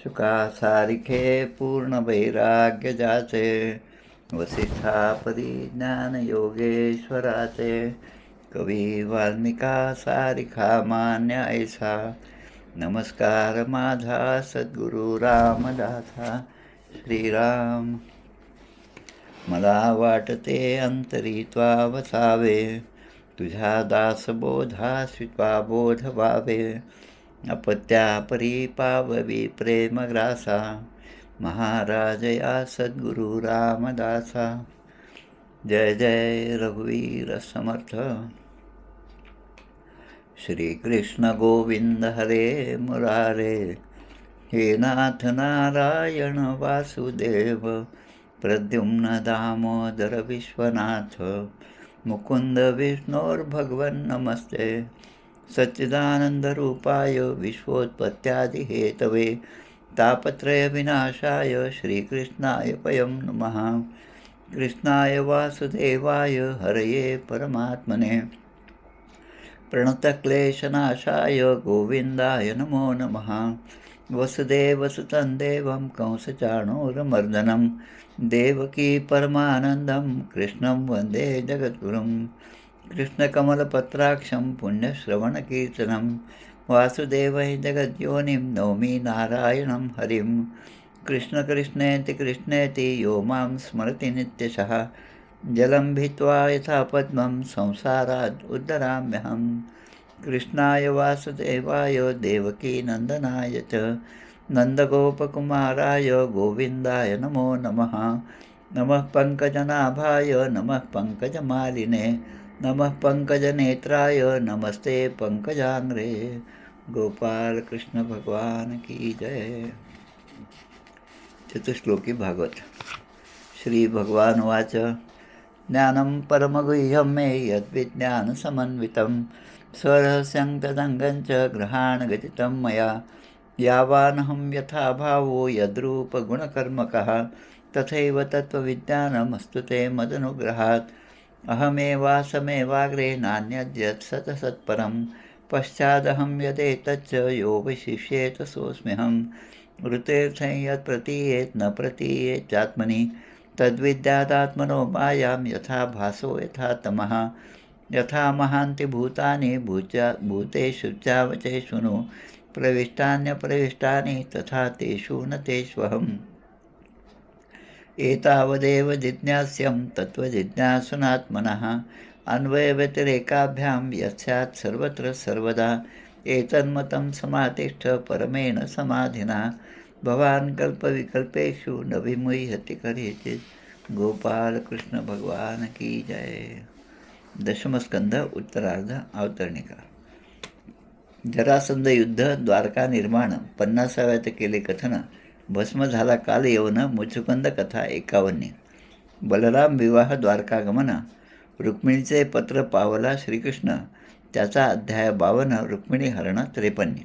शुकासारिखे पूर्ण वैराग्य जाचे, वसिष्ठापरी ज्ञान योगेश्वराचे. कवी वाल्मिका सारिखा मान्य ऐसा, नमस्कार माझा सद्गुरु रामदासा. श्रीराम. मला वाटते अंतरी त्वा वसावे, तुझ्या दासबोधा स्वित्वा बोध व्हावे. अपत्यापरी पाववी प्रेमग्रासा, महाराज या सद्गुरु रामदासा. जय जय रघुवीर समर्थ. श्रीकृष्ण गोविंद हरे मुरारे, हे नाथ नारायण वासुदेव. प्रद्युम्न दामोदर विश्वनाथ, मुकुंद विष्णोर्भगवन् नमस्ते. सच्चिदानंदरूपाय विश्वोत्पत्त्यादिहेतवे, तापत्रयविनाशाय श्रीकृष्णाय वयं नमः. कृष्णाय वासुदेवाय हरये परमात्मने, प्रणतक्लेशनाशाय गोविन्दाय नमो नमः. वसुदेवसुतं देवं कंसचाणूरमर्दनं, देवकी परमानन्दं कृष्णं वन्दे जगद्गुरुं. कृष्णकमलपत्राक्षं पुण्यश्रवणकीर्तनं, वासुदेवै जगद्योनिं नौमि नारायणं हरिं. कृष्णकृष्णेति कृष्णेति यो मां स्मरति नित्यशः, जलं भित्त्वा यथा पद्मं संसारात् उद्धराम्यहं. कृष्णाय वासुदेवाय देवकीनन्दनाय च, नन्दगोपकुमाराय गोविन्दाय नमो नमः. नमः पङ्कजनाभाय नमः पङ्कजमालिने, नमः पंकजनेत्राय नमस्ते पंकजांग्रे. गोपाल कृष्ण भगवान की जय. चतुश्लोकी भागवत. श्री भगवान वाच, ज्ञानं परमगुह्यं मे यद्विज्ञानसमन्वितं, स्वरहस्यं तदङ्गं च ग्रहाणगतितं मया. यावानहं यथा भावो यद्रूपगुणकर्मकः, तथैव तत्त्वविज्ञानमस्तु ते मदनुग्रहात्. अहमेवासमेवाग्रे नान्यद्यत् सतसत्परं, पश्चादहं यदेतच्च यो विशिष्येत सोऽस्म्यहं. ऋतेऽर्थं यत् प्रतीयेत् न प्रतीयेच्चात्मनि, तद्विद्यादात्मनो मायां यथा भासो यथा तमः. यथा महान्ति भूतानि भूतेषु चावचेषु, प्रविष्टान्यप्रविष्टानि तथा तेषु न तेष्वहम्. एतावदेव जिज्ञास्यं तत्त्वजिज्ञासुनात्मनः, अन्वयव्यतिरेकाभ्यां यस्यात् सर्वत्र सर्वदा. एतन्मतं समातिष्ठ परमेण समाधिना, भवान् कल्पविकल्पेषु न विमुह्यति कदाचित्. गोपाल कृष्ण भगवान की जय. दशमस्कंद उत्तरार्ध अवतरणिका. जरासंध युद्ध, द्वारका निर्माण, 50व्यात केले कथन, भस्म झाला काल येऊन, मुचुकुंद कथा 51. बलराम विवाह द्वारकागमन, रुक्मिणीचे पत्र पावला श्रीकृष्ण, त्याचा अध्याय 52. रुक्मिणी हरण 53.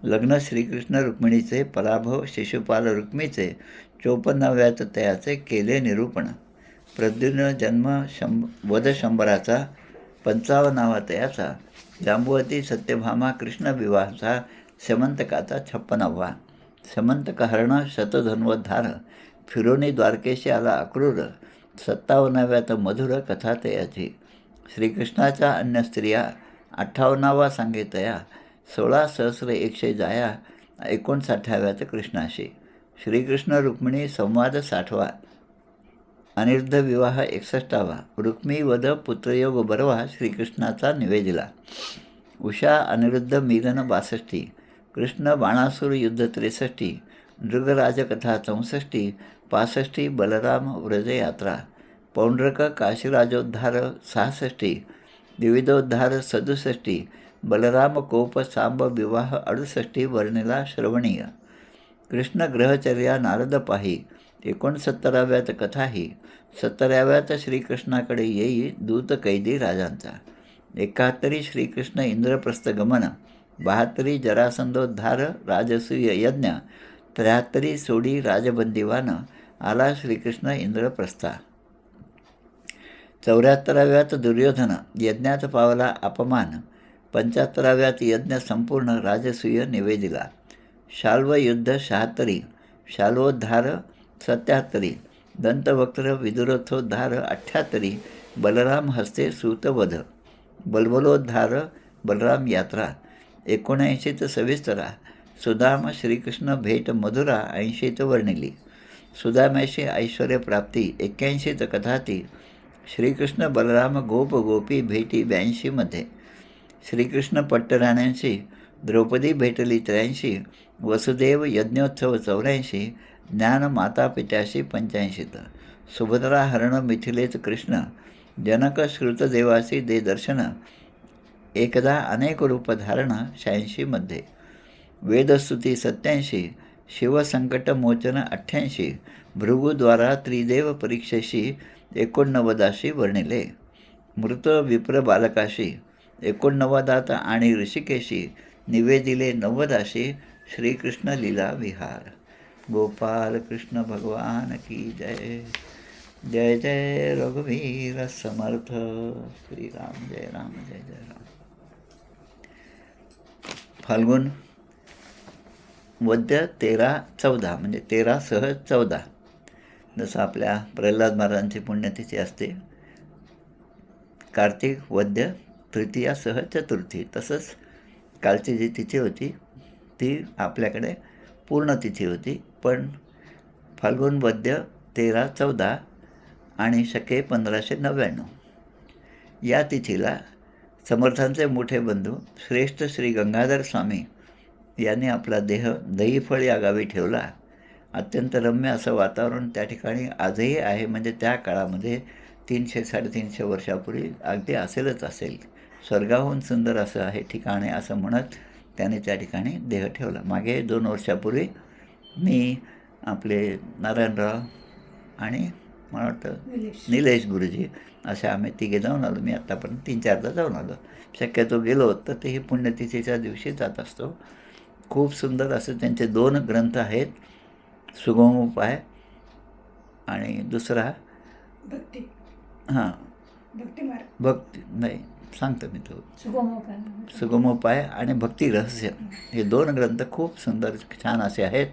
लग्न श्रीकृष्ण रुक्मिणीचे, पराभव शिशुपाल रुक्मीचे, 54व्यात तयाचे केले निरूपण. प्रद्युम्न जन्म वध शंभराचा, 55वा तयाचा. जांबुवती सत्यभामा कृष्ण विवाहाचा, समंतकाचा 56वा. समंतक हरण शतधन्वोद्धार, फिरोनी द्वारकेशी आला अक्रूर, 57व्यात मधुर कथा तयाची. श्रीकृष्णाच्या अन्य स्त्रिया, 58वा सांगे तया, 16 सहस्र 100 जाया, 59व्यात कृष्णाशी. श्रीकृष्ण रुक्मिणी संवाद 60वा. अनिरुद्ध विवाह 61वा. रुक्मी वध पुत्रयोग बरवा श्रीकृष्णाचा निवेदिला. उषा अनिरुद्ध मिलन 62. कृष्ण बाणासूर युद्ध 63. नृगराजकथा 64. 65. बलराम व्रजयात्रा. पौंड्रक काशीराजोद्धार 66. द्विविधोद्धार 67. बलराम कोप सांब विवाह 68 वर्णिला श्रवणीय. कृष्ण ग्रहचर्या नारद पाही 69व्यात कथाही. 70व्यात श्रीकृष्णाकडे येई दूत कैदी राजांचा. 71 श्रीकृष्ण इंद्रप्रस्थ गमन. 72 जरासंधोद्धार राजसूय यज्ञ. 73 सोडी राजबंदीवान आला श्रीकृष्ण इंद्रप्रस्था. 74व्यात दुर्योधन यज्ञात पावला अपमान. 75व्यात यज्ञ संपूर्ण राजसूय निवेदिला. शाल्वयुद्ध 76, शाल्वोद्धार 77, दंतवक्त्र विदुरोत्थोद्धार 78, बलराम हस्ते सूतवध, बलबलोद्धार बलराम यात्रा 79 सविस्तरा, सुदाम श्रीकृष्ण भेट मधुरा 80 वर्णिली, सुदाम्याशी ऐश्वर्यप्राप्ती 81 कथाती, श्रीकृष्ण बलराम गोप गोपी भेटी 82, श्रीकृष्ण पट्टराण्यांशी द्रौपदी भेटली 83, वसुदेव यज्ञोत्सव 84, ज्ञान माता पित्याशी 85, सुभद्रा हरण मिथिलेत कृष्ण, जनक श्रुतदेवासी दे दर्शन, एकदा अनेक रूप धारण 86, वेदस्तुती 87, शिवसंकटमोचन 88, भृगुद्वारा त्रिदेव परीक्षेशी 89 वर्णिले, मृत विप्र बालकाशी 89 आणि ऋषिकेशी निवेदिले 90, श्रीकृष्ण लीला विहार. गोपाल कृष्ण भगवान की जय. जय जय रघुवीर समर्थ. श्रीराम जय राम जय जय राम. फाल्गुन वद्य 13-14 म्हणजे 13 सह 14, जसं आपल्या प्रल्हाद महाराजांची पुण्यतिथी असते. कार्तिक वद्य तृतीया सह चतुर्थी, तसंच कालची जी तिथी होती ती आपल्याकडे पूर्ण तिथी होती. पण फाल्गुन वद्य 13-14 आणि शके 1599 या तिथीला समर्थांचे मोठे बंधू श्रेष्ठ श्री गंगाधर स्वामी यांनी आपला देह दहीफळ या गावी ठेवला. अत्यंत रम्य असं वातावरण त्या ठिकाणी आजही आहे. म्हणजे त्या काळामध्ये 300-350 वर्षापूर्वी अगदी असेल. स्वर्गाहून सुंदर असं आहे ठिकाण आहे असं म्हणत त्याने त्या ठिकाणी देह ठेवला. मागे 2 वर्षापूर्वी मी आपले नारायणराव आणि मला वाटतं निलेश गुरुजी असे आम्ही तिघे जाऊन आलो. मी आत्तापर्यंत 3-4दा जाऊन आलो. शक्यतो गेलो तर तेही पुण्यतिथीच्या दिवशी जात असतो. खूप सुंदर असं त्यांचे 2 ग्रंथ आहेत, सुगमोपाय आणि दुसरा भक्ती नाही सांगतो मी तो सुगमोपाय आणि भक्ती रहस्य, हे 2 ग्रंथ खूप सुंदर छान असे आहेत.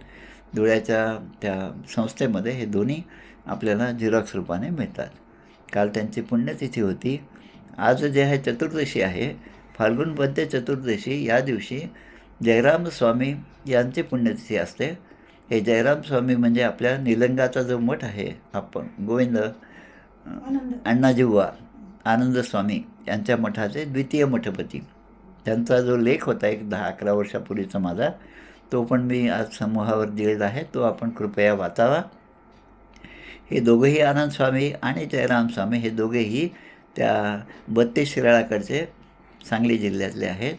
धुळ्याच्या त्या संस्थेमध्ये हे दोन्ही आपल्याला झेरॉक्स रूपाने मिळतात. काल त्यांची पुण्यतिथी होती. आज जे आहे चतुर्दशी आहे, फाल्गुन वद्य चतुर्दशी. या दिवशी जयराम स्वामी यांची पुण्यतिथी असते. हे जयराम स्वामी म्हणजे आपल्या निलंगाचा जो मठ आहे, आपण गोविंद अण्णाजीबुवा आनंद स्वामी यांच्या मठाचे द्वितीय मठपती. त्यांचा जो लेख होता एक 10-11 वर्षापूर्वीचा माझा, तो पण मी आज समूहावर दिलेला आहे, तो आपण कृपया वाचावा. हे दोघेही आनंद स्वामी आणि जयराम स्वामी हे दोघेही त्या 32 शिराळाकडचे सांगली जिल्ह्यातले आहेत.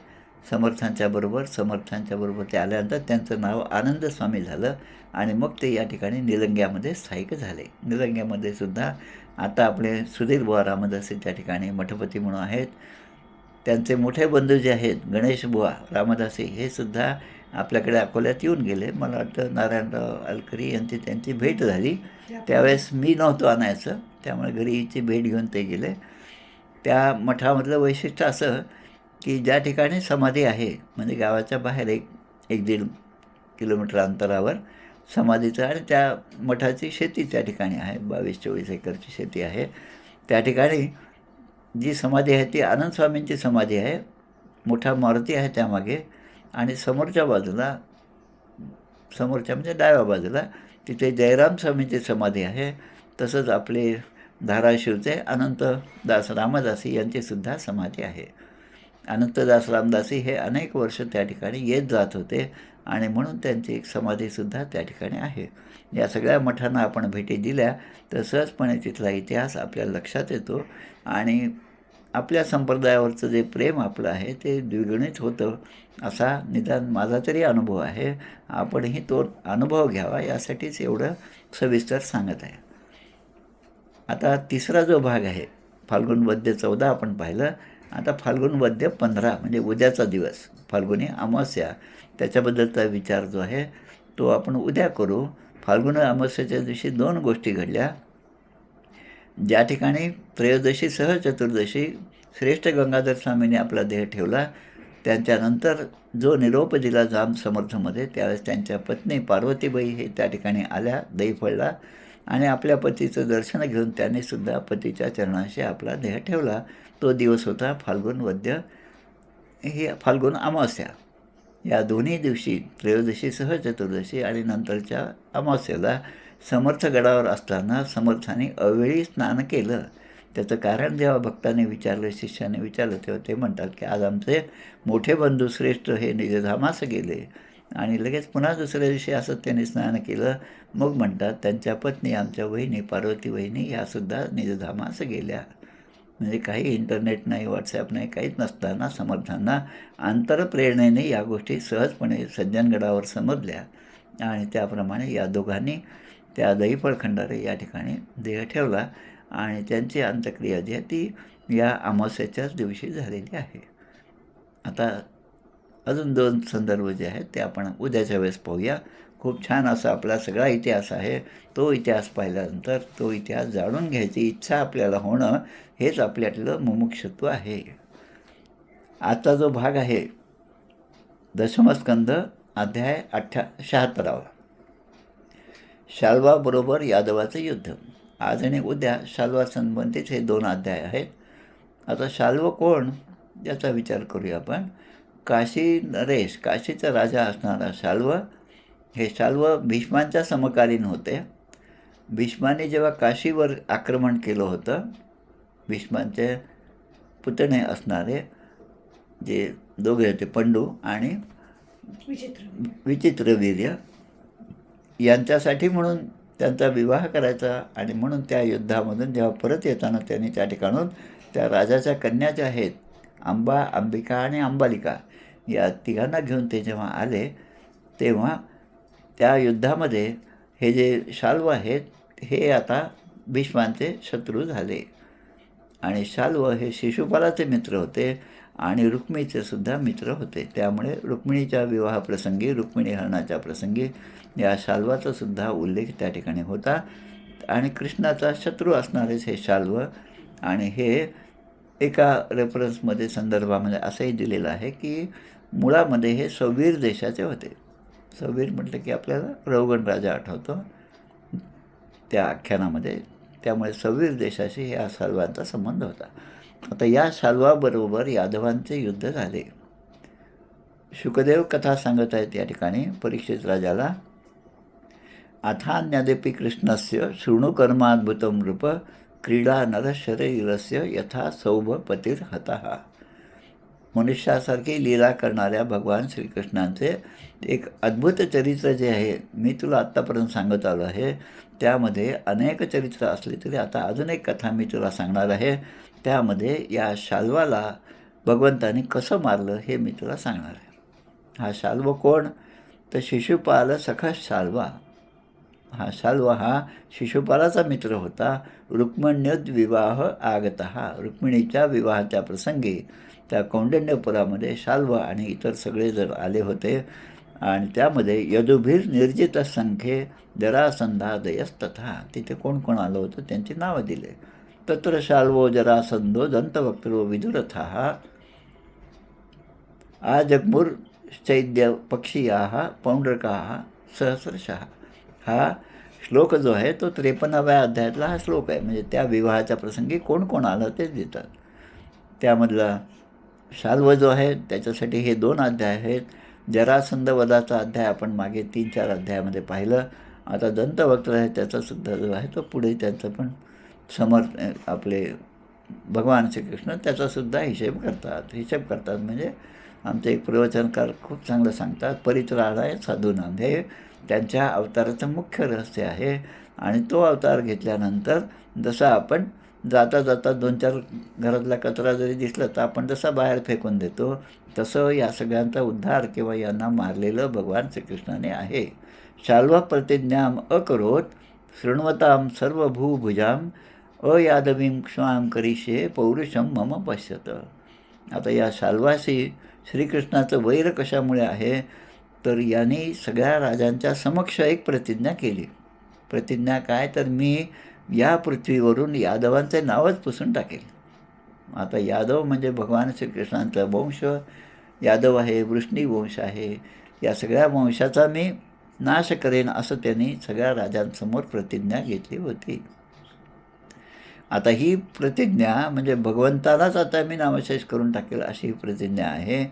समर्थांच्या बरोबर ते आल्यानंतर त्यांचं नाव आनंद स्वामी झालं आणि मग ते या ठिकाणी निलंग्यामध्ये स्थायिक झाले. निलंग्यामध्ये सुद्धा आता आपले सुधीर बुवा रामदासी त्या ठिकाणी मठपती म्हणून आहेत. त्यांचे मोठे बंधू जे आहेत गणेश बुवा रामदासी, हे सुद्धा आपल्याकडे अकोल्यात येऊन गेले. मला वाटतं नारायणराव अलकरी यांची त्यांची भेट झाली. त्यावेळेस मी नव्हतो आणायचं, त्यामुळे घरीची भेट घेऊन ते गेले. त्या मठामधलं वैशिष्ट्य असं की ज्या ठिकाणी समाधी आहे, म्हणजे गावाच्या बाहेर 1-1.5 किलोमीटर अंतरावर समाधीचं, आणि त्या मठाची शेती त्या ठिकाणी आहे. 22-24 एकरची शेती आहे. त्या ठिकाणी जी समाधी आहे ती आनंद स्वामींची समाधी आहे. मोठा मारुती आहे त्यामागे, आणि समोरच्या म्हणजे डाव्या बाजूला तिथे जयराम स्वामींची समाधी आहे. तसंच आपले धाराशिवचे अनंतदास रामदासी यांचीसुद्धा समाधी आहे. अनंतदास रामदासी हे अनेक वर्ष त्या ठिकाणी येत जात होते आणि म्हणून त्यांची एक समाधीसुद्धा त्या ठिकाणी आहे. या सगळ्या मठांना आपण भेटी दिल्या तर सहजपणे तिथला इतिहास आपल्या लक्षात येतो आणि आपल्या संप्रदायावरचं जे प्रेम आपलं आहे ते द्विगुणित होतं, असा निदान माझा तरी अनुभव आहे. आपणही तो अनुभव घ्यावा यासाठीच एवढं सविस्तर सांगत आहे. आता तिसरा जो भाग आहे, फाल्गुन वद्य 14 आपण पाहिलं. आता फाल्गुन वद्य 15 म्हणजे उद्याचा दिवस, फाल्गुनी अमावस्या, त्याच्याबद्दलचा विचार जो आहे तो आपण उद्या करू. फाल्गुन अमावस्येच्या दिवशी 2 गोष्टी घडल्या. ज्या ठिकाणी त्रयोदशीसह चतुर्दशी श्रेष्ठ गंगाधर स्वामींनी आपला देह ठेवला त्यांच्यानंतर जो निरोप दिला जाम समर्थमध्ये, त्यावेळेस त्यांच्या पत्नी पार्वतीबाई हे त्या ठिकाणी आल्या दैफळला, आणि आपल्या पतीचं दर्शन घेऊन त्यांनीसुद्धा पतीच्या चरणाशी आपला देह ठेवला. तो दिवस होता फाल्गुन वद्य, ही फाल्गुन अमावस्या. या दोन्ही दिवशी, त्रयोदशीसह चतुर्दशी आणि नंतरच्या अमावस्येला समर्थगडावर असताना समर्थाने अवेळी स्नान केलं. त्याचं कारण जेव्हा भक्ताने विचारलं, शिष्याने विचारलं, तेव्हा ते म्हणतात की आज आमचे मोठे बंधू श्रेष्ठ हे निजधामास गेले, आणि लगेच पुन्हा दुसऱ्या दिवशी असं त्यांनी स्नान केलं. मग म्हणतात त्यांच्या पत्नी, आमच्या वहिनी पार्वती वहिनी, ह्यासुद्धा निजधामास गेल्या. म्हणजे काही इंटरनेट नाही, व्हॉट्सॲप नाही, काहीच नसताना समर्थांना अंतरप्रेरणेने या गोष्टी सहजपणे सज्जनगडावर समजल्या, आणि त्याप्रमाणे या दोघांनी त्या दैफळ खंडारे या ठिकाणी देह ठेवला, आणि त्यांची अंत्यक्रिया जी आहे ती या अमावस्येच्याच दिवशी झालेली आहे. आता अजून 2 संदर्भ जे आहेत ते आपण उद्याच्या वेळेस पाहूया. खूप छान असा आपला सगळा इतिहास आहे. तो इतिहास पाहिल्यानंतर तो इतिहास जाणून घ्यायची इच्छा आपल्याला होणं हेच आपल्यातलं मुमुक्षुत्व आहे. आजचा जो भाग आहे, दशमस्कंद अध्याय 76, शाल्वाबरोबर यादवाचं युद्ध. आज आणि उद्या शाल्वा संबंधित हे 2 अध्याय आहेत. आता शाल्व कोण याचा विचार करूया आपण. काशी नरेश, काशीचा राजा असणारा शाल्व, हे शाल्व भीष्मांच्या समकालीन होते. भीष्माने जेव्हा काशीवर आक्रमण केलं होतं, भीष्मांचे पुतणे असणारे जे दोघे होते, पंडू आणि विचित्रवीर्य, यांच्यासाठी म्हणून त्यांचा विवाह करायचा, आणि म्हणून त्या युद्धामधून जेव्हा परत येताना त्यांनी त्या ठिकाणून त्या राजाच्या कन्या ज्या आहेत, अंबा, अंबिका आणि अंबालिका, या तिघांना घेऊन ते जेव्हा आले, तेव्हा त्या युद्धामध्ये हे जे शाल्व आहेत हे आता भीष्मांचे शत्रू झाले. आणि शाल्व हे शिशुपालाचे मित्र होते आणि रुक्मिणीचे सुद्धा मित्र होते. त्यामुळे रुक्मिणीच्या विवाहप्रसंगी, रुक्मिणी हरणाच्या प्रसंगी या शाल्वाचा सुद्धा उल्लेख त्या ठिकाणी होता. आणि कृष्णाचा शत्रू असणारेच हे शाल्व, आणि हे एका रेफरन्समध्ये, संदर्भामध्ये असंही दिलेलं आहे की मुळामध्ये हे सौवीर देशाचे होते. सौवीर म्हटलं की आपल्याला रौगण राजा आठवतो त्या आख्यानामध्ये, त्यामुळे सौवीर देशाशी या शाल्वांचा संबंध होता. आता या शाल्वाबरोबर यादवांचे युद्ध झाले. शुकदेव कथा सांगत आहेत या ठिकाणी परीक्षित राजाला. अथान्यदेपि कृष्णस्य शृणुकर्माद्भुतं नृप क्रीडा नरशरीरस्य यथा सौभपतिर्हतः. मनुष्यासारखी लीला करणाऱ्या भगवान श्रीकृष्णांचे एक अद्भुत चरित्र जे आहे, मी तुला आत्तापर्यंत सांगत आलो आहे. त्यामध्ये अनेक चरित्र असली तरी आता अजून एक कथा मी तुला सांगणार आहे. त्यामध्ये या शाल्वाला भगवंताने कसं मारलं हे मी तुला सांगणार आहे. हा शाल्व कोण? तर शिशुपाल सखा शाल्वा. हा शाल्व हा शिशुपालाचा मित्र होता. रुक्मिण्योद्विवाह आगतः. रुक्मिणीच्या विवाहाच्या प्रसंगी त्या कौंडिण्यपुरामध्ये शाल्व आणि इतर सगळे जर आले होते, आणि त्यामध्ये यदुभीर निर्जित संख्ये जरासंधादयस्तथा. तिथे कोण कोण आलं होतं त्यांची नावं दिले. तत्र शाल्वो जरासंधो दंतवक्त्रो विदुरथः आजग्मुर्चैद्य पक्षीयाः पौंड्रकाः सहस्रशः. हा श्लोक जो आहे तो 53व्या अध्यायातला हा श्लोक आहे. म्हणजे त्या विवाहाच्या प्रसंगी कोण कोण आलं ते देतात. त्यामधला शाल्व जो आहे त्याच्यासाठी हे 2 अध्याय आहेत. जरासंध वधाचा अध्याय आपण मागे 3-4 अध्यायामध्ये पाहिलं. आता दंतवक्त्र आहे त्याचासुद्धा जो आहे तो पुढे त्यांचं पण आपले भगवान श्रीकृष्ण त्याचासुद्धा हिशेब करतात. म्हणजे आमचे एक प्रवचनकार खूप चांगलं सांगतात, परित्राणाय साधूनाम हे त्यांच्या अवताराचं मुख्य रहस्य आहे. आणि तो अवतार घेतल्यानंतर जसा आपण जाता जाता 2-4 घरातला कचरा जरी दिसला तर आपण जसा बाहेर फेकून देतो, तसं या सगळ्यांचा उद्धार किंवा यांना मारलेलं भगवान श्रीकृष्णाने आहे. शाल्वा प्रतिज्ञाम अकरोत शृण्वताम सर्वभूभुजाम अयादवीं क्ष्मां करिष्ये पौरुषम मम पश्यत. आता या शाल्वाशी श्रीकृष्णाचं वैर कशामुळे आहे? तर यांनी सगळ्या राजांच्या समक्ष एक प्रतिज्ञा केली. प्रतिज्ञा काय? तर मी या पृथ्वीवरून यादवांचे नावच पुसून टाकेल. आता यादव म्हणजे भगवान श्रीकृष्णांचा वंश. यादव आहे, वृष्णी वंश आहे, या सगळ्या वंशाचा मी नाश करेन असं त्यांनी सगळ्या राजांसमोर प्रतिज्ञा घेतली होती. आता ही प्रतिज्ञा म्हणजे भगवंतालाच आता मी नामशेष करून टाकेल अशी ही प्रतिज्ञा आहे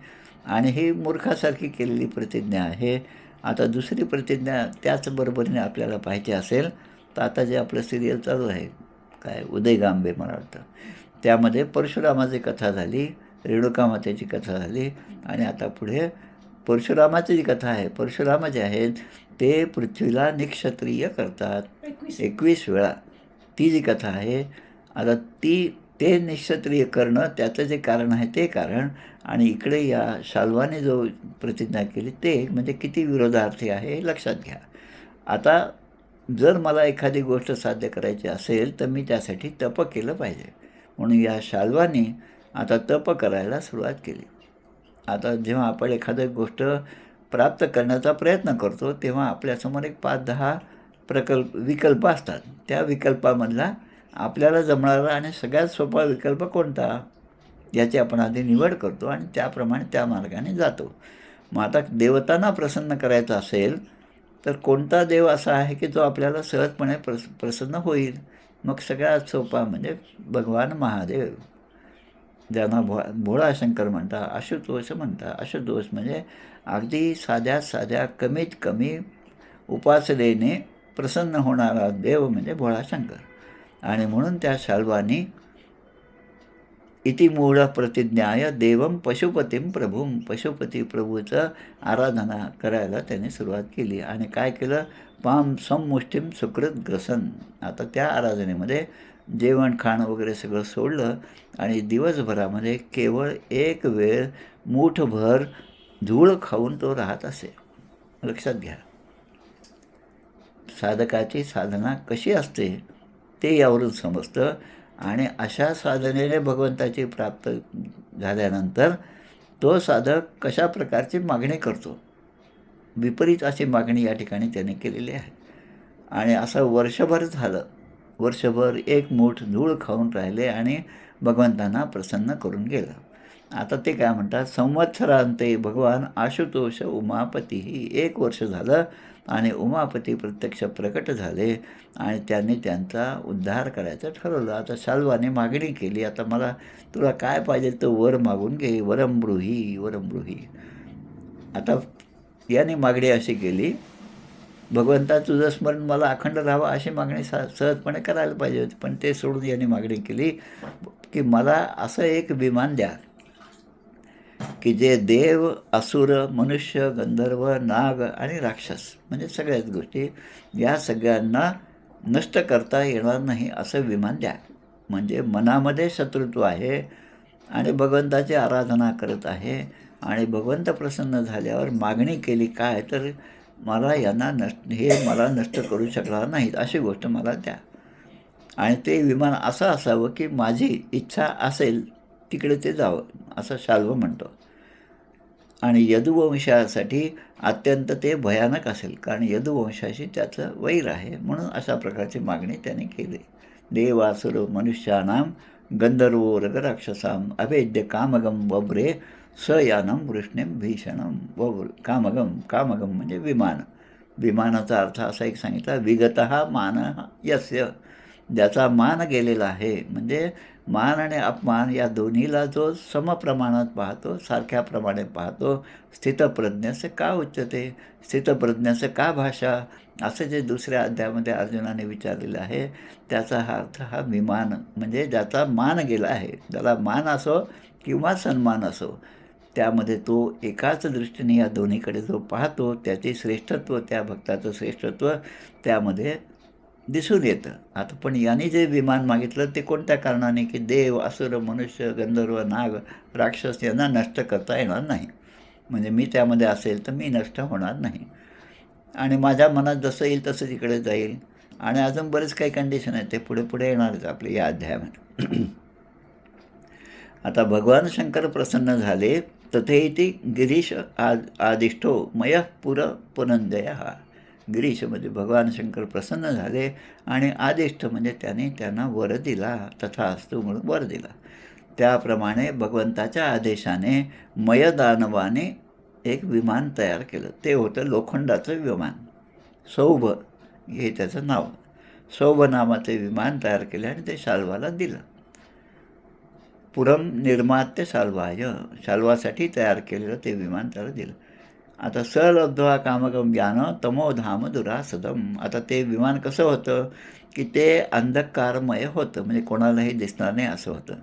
आणि ही मूर्खासारखी केलेली प्रतिज्ञा आहे. आता दुसरी प्रतिज्ञा त्याचबरोबरीने आपल्याला पाहिजे असेल तर आता जे आपलं सिरियल चालू आहे काय उदयगांबे मला वाटतं, त्यामध्ये परशुरामाची कथा झाली, रेणुका मातेची कथा झाली आणि आता पुढे परशुरामाची जी कथा आहे, परशुराम जे आहेत ते पृथ्वीला निक्षत्रिय करतात 21 वेळा, ती जी कथा आहे. आता ते निक्षत्रिय करणं त्याचं जे कारण आहे ते कारण, आणि इकडे या शाल्वाने जो प्रतिज्ञा केली ते म्हणजे किती विरोधार्थी आहे हे लक्षात घ्या. आता जर मला एखादी गोष्ट साध्य करायची असेल तर मी त्यासाठी तप केलं पाहिजे, म्हणून या शाल्वाने आता तप करायला सुरुवात केली. आता जेव्हा आपण एखादी गोष्ट प्राप्त करण्याचा प्रयत्न करतो तेव्हा आपल्यासमोर एक 5-10 विकल्प असतात. त्या विकल्पामधला आपल्याला जमणारा आणि सगळ्यात सोपा विकल्प कोणता याची आपण आधी निवड करतो आणि त्याप्रमाणे त्या मार्गाने जातो. मग आता देवतांना प्रसन्न करायचं असेल तर कोणता देव असा आहे की जो आपल्याला सहजपणे प्रसन्न होईल? मग सगळ्यात सोपा म्हणजे भगवान महादेव, ज्यांना भोळा शंकर म्हणता, आशुतोष म्हणता. आशुतोष म्हणजे अगदी साध्या कमीत कमी उपासनेने प्रसन्न होणारा देव म्हणजे भोळा शंकर. आणि म्हणून त्या शाल्वानी इति मूढ प्रतिज्ञाय देवम पशुपतीम प्रभूम, पशुपती प्रभूचं आराधना करायला त्याने सुरुवात केली. आणि काय केलं? पाम सममुष्टीम सुकृत ग्रसन. आता त्या आराधनेमध्ये जेवण खाणं वगैरे सगळं सोडलं आणि दिवसभरामध्ये केवळ एक वेळ मूठभर धूळ खाऊन तो राहत असे. लक्षात घ्या, साधकाची साधना कशी असते ते यावरून समजतं. आणि अशा साधनेने भगवंताची प्राप्त झाल्यानंतर तो साधक कशा प्रकारची मागणी करतो, विपरीत अशी मागणी या ठिकाणी त्याने केलेली आहे. आणि असं वर्षभर झालं, वर्षभर एक मूठ धूळ खाऊन राहिले आणि भगवंतांना प्रसन्न करून गेलं. आता ते काय म्हणतात? संवत्सरांते भगवान आशुतोष उमापती. 1 वर्ष झालं आणि उमापती प्रत्यक्ष प्रकट झाले आणि त्यांनी त्यांचा उद्धार करायचं ठरवलं. आता शाल्वाने मागणी केली, आता मला तुला काय पाहिजे तो वर मागून घे, वरम ब्रूही वरम ब्रूही. आता याने मागणी अशी केली, भगवंता तुझं स्मरण मला अखंड राहावं अशी मागणी सहजपणे करायला पाहिजे होती, पण ते सोडून यांनी मागणी केली की मला असं एक विमान द्या की जे देव, असुर, मनुष्य, गंधर्व, नाग आणि राक्षस म्हणजे सगळ्याच गोष्टी या सगळ्यांना नष्ट करता येणार नाही असं विमान द्या. म्हणजे मनामध्ये शत्रुत्व आहे आणि भगवंताची आराधना करत आहे आणि भगवंत प्रसन्न झाल्यावर मागणी केली काय तर मला यांना मला नष्ट करू शकणार नाहीत अशी गोष्ट मला द्या. आणि ते विमान असं असावं की माझी इच्छा असेल तिकडे ते जावं असं शाल्व म्हणतो. आणि यदुवंशासाठी अत्यंत ते भयानक असेल, कारण यदुवंशाशी त्याचं वैर आहे, म्हणून अशा प्रकारची मागणी त्याने केली. देवासुर मनुष्यानां गंधर्वो रगराक्षसां अभेद्य कामगम वव्रे स यानम वृष्णीम भीषणम. कामगम म्हणजे विमान. विमानाचा अर्थ असा एक सांगितला, विगतः मान यस्य, ज्याचा मान गेलेला आहे. म्हणजे मान आणि अपमान या दोन्हीला जो समप्रमाणात पाहतो, सारख्या प्रमाणे पाहतो, स्थितप्रज्ञस्य का उच्यते, स्थितप्रज्ञस्य का भाषा, असं जे दुसऱ्या अध्यायामध्ये अर्जुनाने विचारलेलं आहे त्याचा हा अर्थ हा विमान म्हणजे ज्याचा मान गेला आहे. ज्याला मान असो किंवा सन्मान असो त्यामध्ये तो एकाच दृष्टीने या दोन्हीकडे जो पाहतो त्याचे श्रेष्ठत्व, त्या भक्ताचं श्रेष्ठत्व त्यामध्ये दिसून येतं. आता पण यांनी जे विमान मागितलं ते कोणत्या कारणाने की देव, असुर, मनुष्य, गंधर्व, नाग, राक्षस यांना नष्ट करता येणार नाही. म्हणजे मी त्यामध्ये असेल तर मी नष्ट होणार नाही आणि माझ्या मनात जसं येईल तसं तिकडे जाईल. आणि अजून बरेच काही कंडिशन आहेत, ते पुढे पुढे येणारच आपले या अध्यायामध्ये. आता भगवान शंकर प्रसन्न झाले तथेती गिरीश आदिष्टो मयः पुनंदय. गिरीशमध्ये भगवान शंकर प्रसन्न झाले आणि आदिष्ट म्हणजे त्यांना वर दिला, तथास्तु म्हणून वर दिला. त्याप्रमाणे भगवंताच्या आदेशाने मयदानवाने एक विमान तयार केलं. ते होतं लोखंडाचं विमान. सौभ हे त्याचं नाव. सौभ नावाचे विमान तयार केले आणि ते शाल्वाला दिलं. पुरम निर्मात्य शाल्वाय, शाल्वासाठी तयार केलेलं ते विमान त्याला दिलं. आता सलब्ध्वा कामकं ज्ञान तमोधाम दुरासदम. आता ते विमान कसं होतं की ते अंधकारमय होतं, म्हणजे कोणालाही दिसणार नाही असं होतं.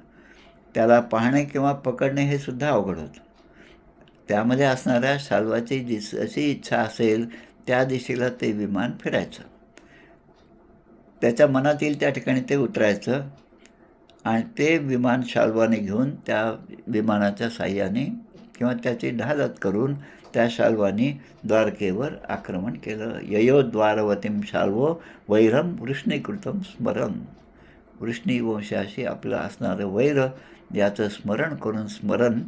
त्याला पाहणे किंवा पकडणे हे सुद्धा अवघड होतं. त्यामध्ये असणाऱ्या शाल्वाची जशी इच्छा असेल त्या दिशेला ते विमान फिरायचं. त्याच्या मनात येईल त्या ठिकाणी ते उतरायचं आणि ते विमान शाल्वाने घेऊन त्या विमानाच्या साह्याने किंवा त्याची ढालत करून त्या शाल्वानी द्वारकेवर आक्रमण केलं. ययो द्वारवतीम शाल्वो वैरम वृष्णीकृतम स्मरण. वृष्णी वंशाशी आपलं असणारं वैर याचं स्मरण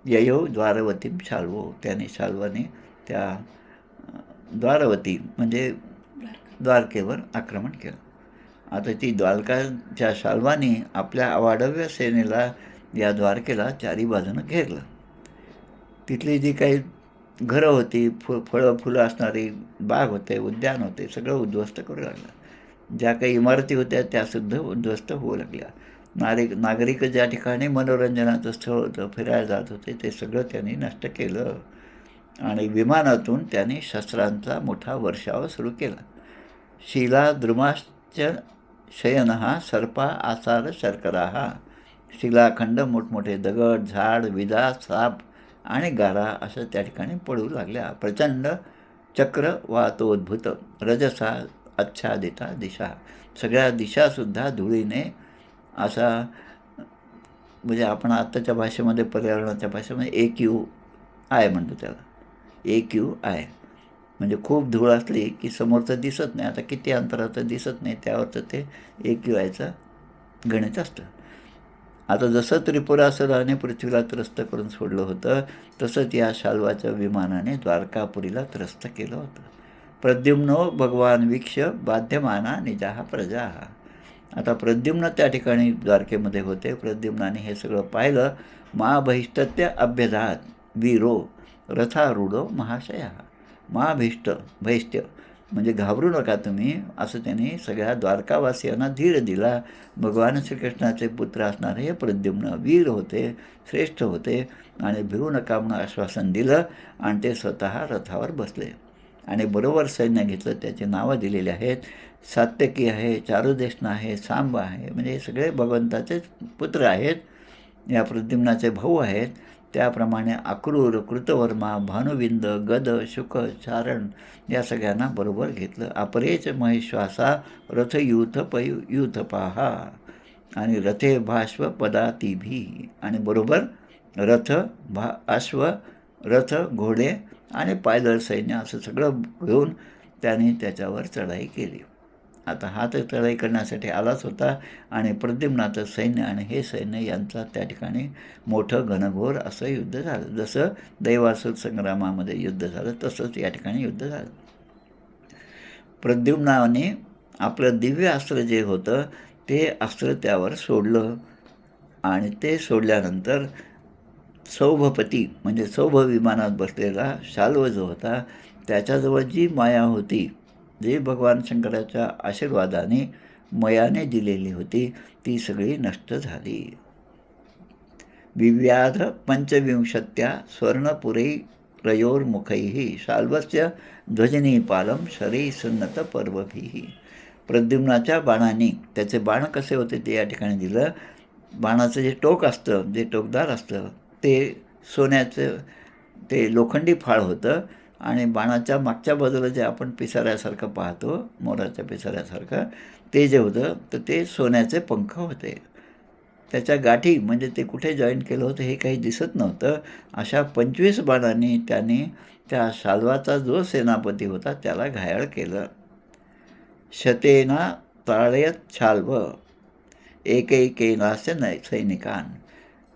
ययो द्वारवतीम शाल्वो. त्याने शाल्वाने त्या द्वारवती म्हणजे द्वारकेवर आक्रमण केलं. आता ती द्वारकाच्या शाल्वाने आपल्या अवाढव्य सेनेला या द्वारकेला चारी बाजूनं घेरलं. तिथली जी काही घरं होती, फुलं असणारी बाग होते, उद्यान होते, सगळं उद्ध्वस्त करू लागलं. ज्या काही इमारती होत्या त्यासुद्धा उद्ध्वस्त होऊ लागल्या. नागरिक ज्या ठिकाणी मनोरंजनाचं स्थळ होतं, फिरायला जात होते, ते सगळं त्यांनी नष्ट केलं. आणि विमानातून त्यांनी शस्त्रांचा मोठा वर्षाव सुरू केला. शिला द्रुमाश्च शयनहा सर्पा आसार शर्कराहा. शिलाखंड, मोठमोठे दगड, झाड, विजा, साप आणि गारा असं त्या ठिकाणी पडू लागल्या. प्रचंड चक्र वातोद्भूत रजसा आच्छादिता दिशा. सगळ्या दिशासुद्धा धुळीने असा, म्हणजे आपण आत्ताच्या भाषेमध्ये, पर्यावरणाच्या भाषेमध्ये AQI म्हणतो त्याला. AQI म्हणजे खूप धूळ असली की समोरचं दिसत नाही. आता किती अंतराचं दिसत नाही त्यावरचं ते AQIचं गणित असतं. आता जसं त्रिपुरासुराने पृथ्वीला त्रस्त करून सोडलं होतं तसंच या शाल्वाच्या विमानाने द्वारकापुरीला त्रस्त केलं होतं. प्रद्युम्नो भगवान वीक्ष बाध्यमाना निजाहा प्रजा. आता प्रद्युम्न त्या ठिकाणी द्वारकेमध्ये होते. प्रद्युम्नाने हे सगळं पाहिलं. महाभैष्टत्य अभ्यधात वीरो रथारूढो महाशया. भैष्ट्य म्हणजे घाबरू नका तुम्ही, असं त्यांनी सगळ्या द्वारकावासियांना धीर दिला. भगवान श्रीकृष्णाचे पुत्र असणारे हे प्रद्युम्न वीर होते, श्रेष्ठ होते आणि भिवू नका म्हणून आश्वासन दिलं. आणि ते स्वतः रथावर बसले आणि बरोबर सैन्य घेतलं. त्याची नावं दिलेली आहेत. सात्यकी आहे, चारुदेशना आहे, सांब आहे, म्हणजे हे सगळे भगवंताचेच पुत्र आहेत, या प्रद्युम्नाचे भाऊ आहेत. त्याप्रमाणे अक्रूर, कृतवर्मा, भानुविंद, गद, शुक, चारण या सगळ्यांना बरोबर घेतलं. अपरेच महेश्वासा रथ पाहा आणि रथे भाश्व पदातिभी. आणि बरोबर अश्व, रथ, घोडे आणि पायदळ सैन्य असं सगळं घेऊन त्याने त्याच्यावर चढाई केली. आता हा तर चढाई करण्यासाठी आलाच होता आणि प्रद्युम्नाचं सैन्य आणि हे सैन्य यांचा त्या ठिकाणी मोठं घनघोर असं युद्ध झालं. जसं दैवासूर संग्रामामध्ये युद्ध झालं तसंच या ठिकाणी युद्ध झालं. प्रद्युम्नाने आपलं दिव्य अस्त्र जे होतं ते अस्त्र त्यावर सोडलं आणि ते सोडल्यानंतर सौभपती म्हणजे सौभ विमानात बसलेला शाल्व जो होता त्याच्याजवळ जी माया होती, जी भगवान शंकराच्या आशीर्वादाने मयाने दिलेली होती, ती सगळी नष्ट झाली. विव्याध पंचविंशत्या स्वर्णपुरी रयोर्मुखैः शाल्वस्य ध्वजनीपालम शरी सुन्नत पर्वभिः. प्रद्युम्नाच्या बाणाने, त्याचे बाण कसे होते ते या ठिकाणी दिलं. बाणाचं जे टोक असतं, जे टोकदार असतं ते सोन्याचं, ते लोखंडी फाळ होतं आणि बाणाच्या मागच्या बाजूला जे आपण पिसाऱ्यासारखं पाहतो, मोराच्या पिसाऱ्यासारखं, ते जे होतं तर ते सोन्याचे पंख होते. त्याच्या गाठी म्हणजे ते कुठे जॉईन केलं होतं हे काही दिसत नव्हतं. अशा 25 बाणांनी त्याने त्या शाल्वाचा जो सेनापती होता त्याला घायाळ केलं. शतेना ताळयत शाल्व एकैकेनास्य सैनिकान.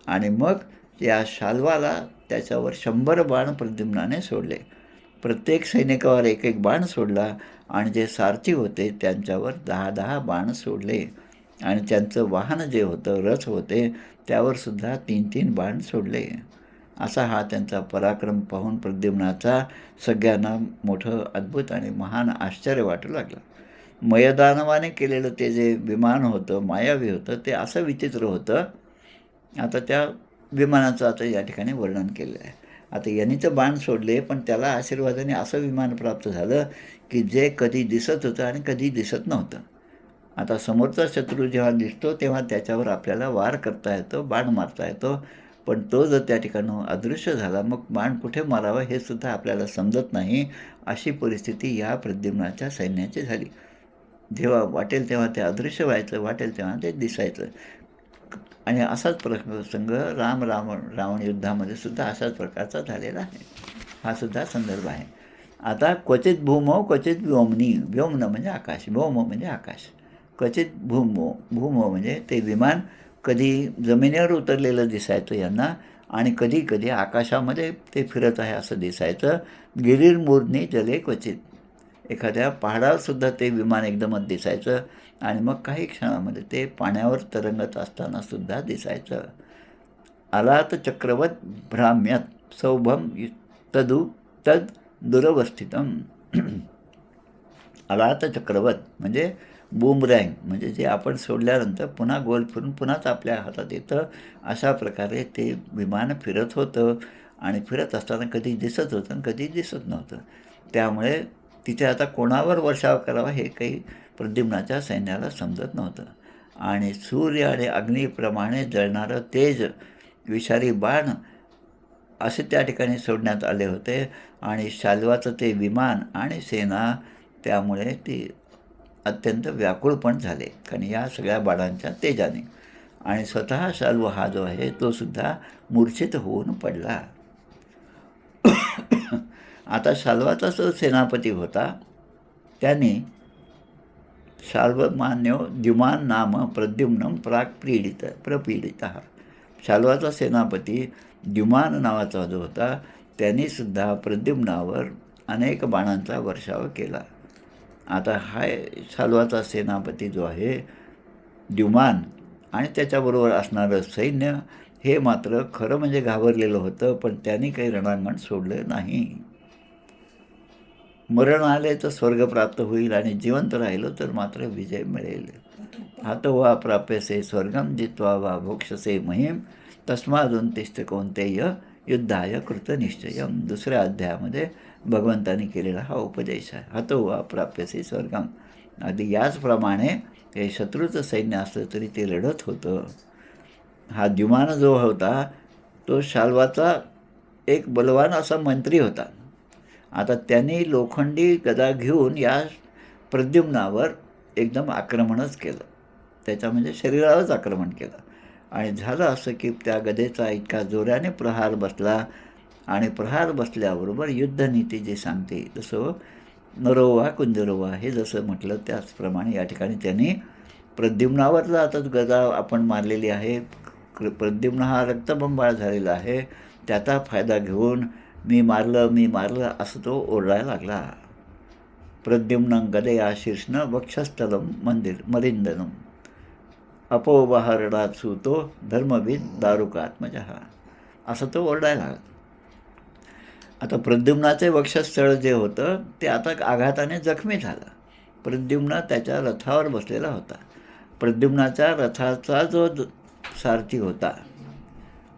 आणि मग या शाल्वाला त्याच्यावर 100 बाण प्रद्युम्नाने सोडले. प्रत्येक सैनिकावर एक एक बाण सोडला आणि जे सारथी होते त्यांच्यावर 10-10 बाण सोडले. आणि त्यांचं वाहन जे होतं, रथ होते, त्यावरसुद्धा 3-3 बाण सोडले. असा हा त्यांचा पराक्रम पाहून प्रद्युम्नाचा सगळ्यांना मोठं अद्भुत आणि महान आश्चर्य वाटू लागलं. मयदानवाने केलेलं ते जे विमान होतं, मायावी होतं, ते असं विचित्र होतं. आता त्या विमानाचं आता या ठिकाणी वर्णन केलं आहे. आता यांनी तर बाण सोडले, पण त्याला आशीर्वादाने असं विमान प्राप्त झालं की जे कधी दिसत होतं आणि कधी दिसत नव्हतं. आता समोरचा शत्रू जेव्हा दिसतो तेव्हा त्याच्यावर आपल्याला वार करता येतो, बाण मारता येतो, पण तो जर त्या ठिकाणं अदृश्य झाला, मग बाण कुठे मारावं हे सुद्धा आपल्याला समजत नाही. अशी परिस्थिती या प्रद्युम्नाच्या सैन्याची झाली. जेव्हा वाटेल तेव्हा ते अदृश्य व्हायचं, वाटेल तेव्हा ते दिसायचं. आणि असाच प्रसंग रावण युद्धामध्ये सुद्धा अशाच प्रकारचा झालेला आहे. हा सुद्धा संदर्भ आहे. आता क्वचित भूमो क्वचित व्योमनी. व्योमन म्हणजे आकाश, व्योम म्हणजे आकाश. क्वचित भूमो म्हणजे ते विमान कधी जमिनीवर उतरलेलं दिसायचं यांना आणि कधी कधी आकाशामध्ये ते फिरत आहे असं दिसायचं. गिरिर्मूर्ध्नी जले क्वचित. एखाद्या पहाडावरसुद्धा ते विमान एकदमच दिसायचं आणि मग काही क्षणामध्ये ते पाण्यावर तरंगत असतानासुद्धा दिसायचं. आलात चक्रवत भ्राम्यत सौभम तद दुरवस्थितम. आलात चक्रवत म्हणजे बूमरँग, म्हणजे जे आपण सोडल्यानंतर पुन्हा गोल फिरून पुन्हाच आपल्या हातात येतं. अशा प्रकारे ते विमान फिरत होतं आणि फिरत असताना कधी दिसत होतं आणि कधी दिसत नव्हतं. त्यामुळे तिथे आता कोणावर वर्षाव करावा हे काही प्रद्युम्नाच्या सैन्याला समजत नव्हतं. आणि सूर्य आणि अग्नीप्रमाणे जळणारं तेज विषारी बाण असे त्या ठिकाणी सोडण्यात आले होते आणि शाल्वाचं ते विमान आणि सेना त्यामुळे ती अत्यंत व्याकुळ पण झाले, कारण या सगळ्या बाणांच्या तेजाने. आणि स्वतः शाल्व हा जो आहे तो सुद्धा मूर्छित होऊन पडला. आता शाल्वाचा जो सेनापती होता त्याने शाल्वमान्यो द्युमान नाम प्रद्युम्नम प्रपीडित. शाल्वाचा सेनापती द्युमान नावाचा जो होता त्यांनी सुद्धा प्रद्युम्नावर अनेक बाणांचा वर्षाव केला. आता हा शाल्वाचा सेनापती जो आहे द्युमान आणि त्याच्याबरोबर असणारं सैन्य हे मात्र खरं म्हणजे घाबरलेलं होतं, पण त्यांनी काही रणांगण सोडलं नाही. मरण आले तर स्वर्ग प्राप्त होईल आणि जिवंत राहिलो तर मात्र विजय मिळेल. हातो वा प्राप्यसे स्वर्गम जित्वा वा भोक्षसे महिम तस्मादुत्तिष्ठ कौन्तेय युद्धाय कृतनिश्चयम. दुसऱ्या अध्यायामध्ये भगवंतांनी केलेला हा उपदेश आहे. हातो वा प्राप्यसे स्वर्गम. आधी याचप्रमाणे हे शत्रूचं सैन्य असलं तरी ते लढत होतं. हा द्युमान जो होता तो शाल्वाचा एक बलवान असा मंत्री होता. आता त्यांनी लोखंडी गदा घेऊन या प्रद्युम्नावर एकदम आक्रमणच केलं. त्याच्या म्हणजे शरीरावरच आक्रमण केलं. आणि झालं असं की त्या गदेचा इतका जोराने प्रहार बसला आणि प्रहार बसल्याबरोबर युद्धनीती जे सांगते जसं नरोवा कुंजरोवा हे जसं म्हटलं त्याचप्रमाणे या ठिकाणी त्यांनी प्रद्युम्नावरला आता गदा आपण मारलेली आहे. प्रद्युम्न हा रक्तबंबाळ झालेला आहे. त्याचा फायदा घेऊन मी मारलं असं तो ओरडायला लागला. प्रद्युम्नं गदया शीर्ष्ण वक्षस्थलम मरिंदनम अपोवाहरणात सुतो धर्मविद दारुकात्मजः. असं तो ओरडायला लागला. आता प्रद्युम्नाचे वक्षस्थळ जे होतं ते आता आघाताने जखमी झालं. प्रद्युम्न त्याच्या रथावर बसलेला होता. प्रद्युम्नाच्या रथाचा जो सारथी होता,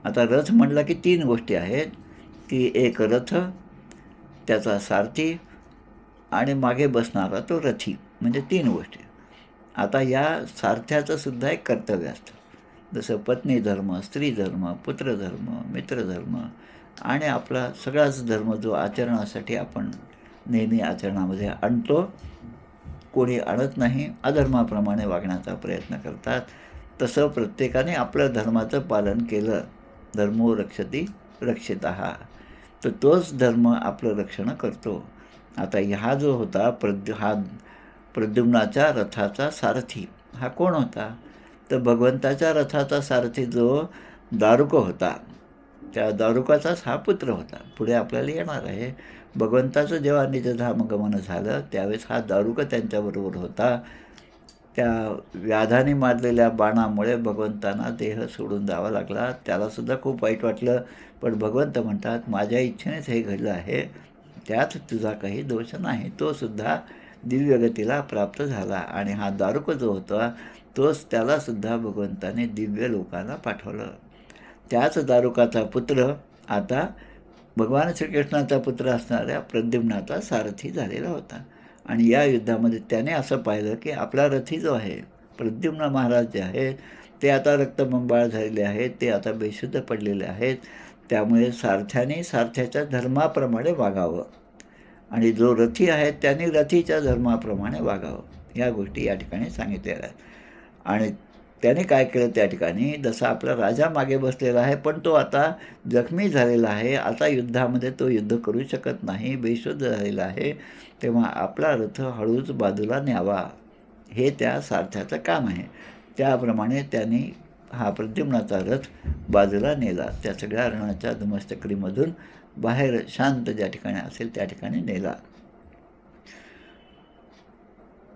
आता रथ म्हटला की 3 गोष्टी आहेत की एक रथ, त्याचा सारथी आणि मागे बसणारा तो रथी, म्हणजे 3 गोष्टी. आता या सारथ्याचं सुद्धा एक कर्तव्य असतं. जसं पत्नी धर्म, स्त्री धर्म, पुत्रधर्म, मित्रधर्म आणि आपला सगळाच धर्म जो आचरणासाठी आपण नेहमी आचरणामध्ये आणतो. कोणी आणत नाही, अधर्माप्रमाणे वागण्याचा प्रयत्न करतात. तसं प्रत्येकाने आपल्या धर्माचं पालन केलं. धर्मो रक्षती रक्षितः, तर तोच धर्म आपलं रक्षण करतो. आता हा जो होता प्रद्युम्नाच्या रथाचा सारथी हा कोण होता? तर भगवंताच्या रथाचा सारथी जो दारुक होता, त्या दारुकाचाच हा पुत्र होता. पुढे आपल्याला येणार आहे. भगवंताचं जेव्हा निजधाम गमन झालं त्यावेळेस हा दारुक त्यांच्याबरोबर होता. त्या व्याधाने मारलेल्या बाणामुळे भगवंतांना देह सोडून जावा लागला. त्यालासुद्धा खूप वाईट वाटलं. पण भगवंत म्हणतात, माझ्या इच्छेनेच हे घडलं आहे, त्यात तुझा काही दोष नाही. तो सुद्धा दिव्यगतीला प्राप्त झाला. आणि हा दारुक जो होता तोच त्यालासुद्धा भगवंताने दिव्य लोकांना पाठवलं. त्याच दारुकाचा पुत्र आता भगवान श्रीकृष्णाचा पुत्र असणाऱ्या प्रद्युम्नाचा सारथी झालेला होता. आणि या युद्धामध्ये त्याने असं पाहिलं की आपला रथी जो आहे प्रद्युम्न महाराज जे आहेत ते आता रक्तबंबाळ झालेले आहेत, ते आता बेशुद्ध पडलेले आहेत. त्यामुळे सारथ्याने सारथ्याच्या धर्माप्रमाणे वागावं आणि जो रथी आहे त्यांनी रथीच्या धर्माप्रमाणे वागावं. या गोष्टी या ठिकाणी सांगितलेल्या आहेत. आणि त्याने काय केलं, त्या ठिकाणी जसा आपला राजा मागे बसलेला आहे पण तो आता जखमी झालेला आहे, आता युद्धामध्ये तो युद्ध करू शकत नाही, बेशुद्ध झालेला आहे, तेव्हा आपला रथ हळूच बाजूला न्यावा, हे त्या सारथ्याचं काम आहे. त्याप्रमाणे त्यांनी हा प्रद्युम्नाचा रथ बाजूला नेला. त्या सगळ्या रणाच्या धुमश्चक्रीमधून बाहेर शांत ज्या ठिकाणी असेल त्या ठिकाणी नेला.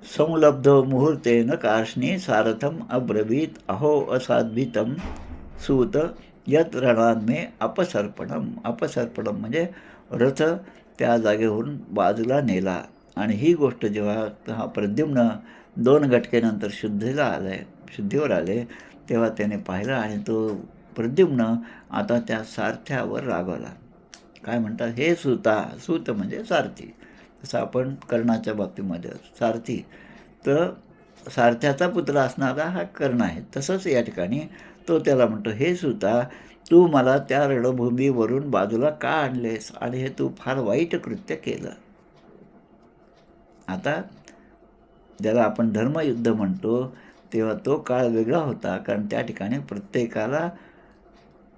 संलब्धो मुहूर्तेन कार्ष्णी सारथम अब्रवीत अहो असाध्वितम सूत यत रणान्मे अपसर्पणम. अपसर्पणम म्हणजे रथ त्या जागेवरून बाजूला नेला. आणि ही गोष्ट जेव्हा हा प्रद्युम्न 2 घटकेनंतर शुद्धीवर आले तेव्हा त्याने पाहिलं आणि तो प्रद्युम्न आता त्या सारथ्यावर रागवला. काय म्हणतात, हे सूत म्हणजे सारथी. तसं आपण कर्णाच्या बाबतीमध्ये सारथी, तर सारथ्याचा पुत्र असणारा हा कर्ण आहे. तसंच या ठिकाणी तो त्याला म्हणतो, हे सूता, तू मला त्या रणभूमीवरून बाजूला का आणलेस आणि हे तू फार वाईट कृत्य केलं. आता ज्याला आपण धर्मयुद्ध म्हणतो तेव्हा तो काळ वेगळा होता, कारण त्या ठिकाणी प्रत्येकाला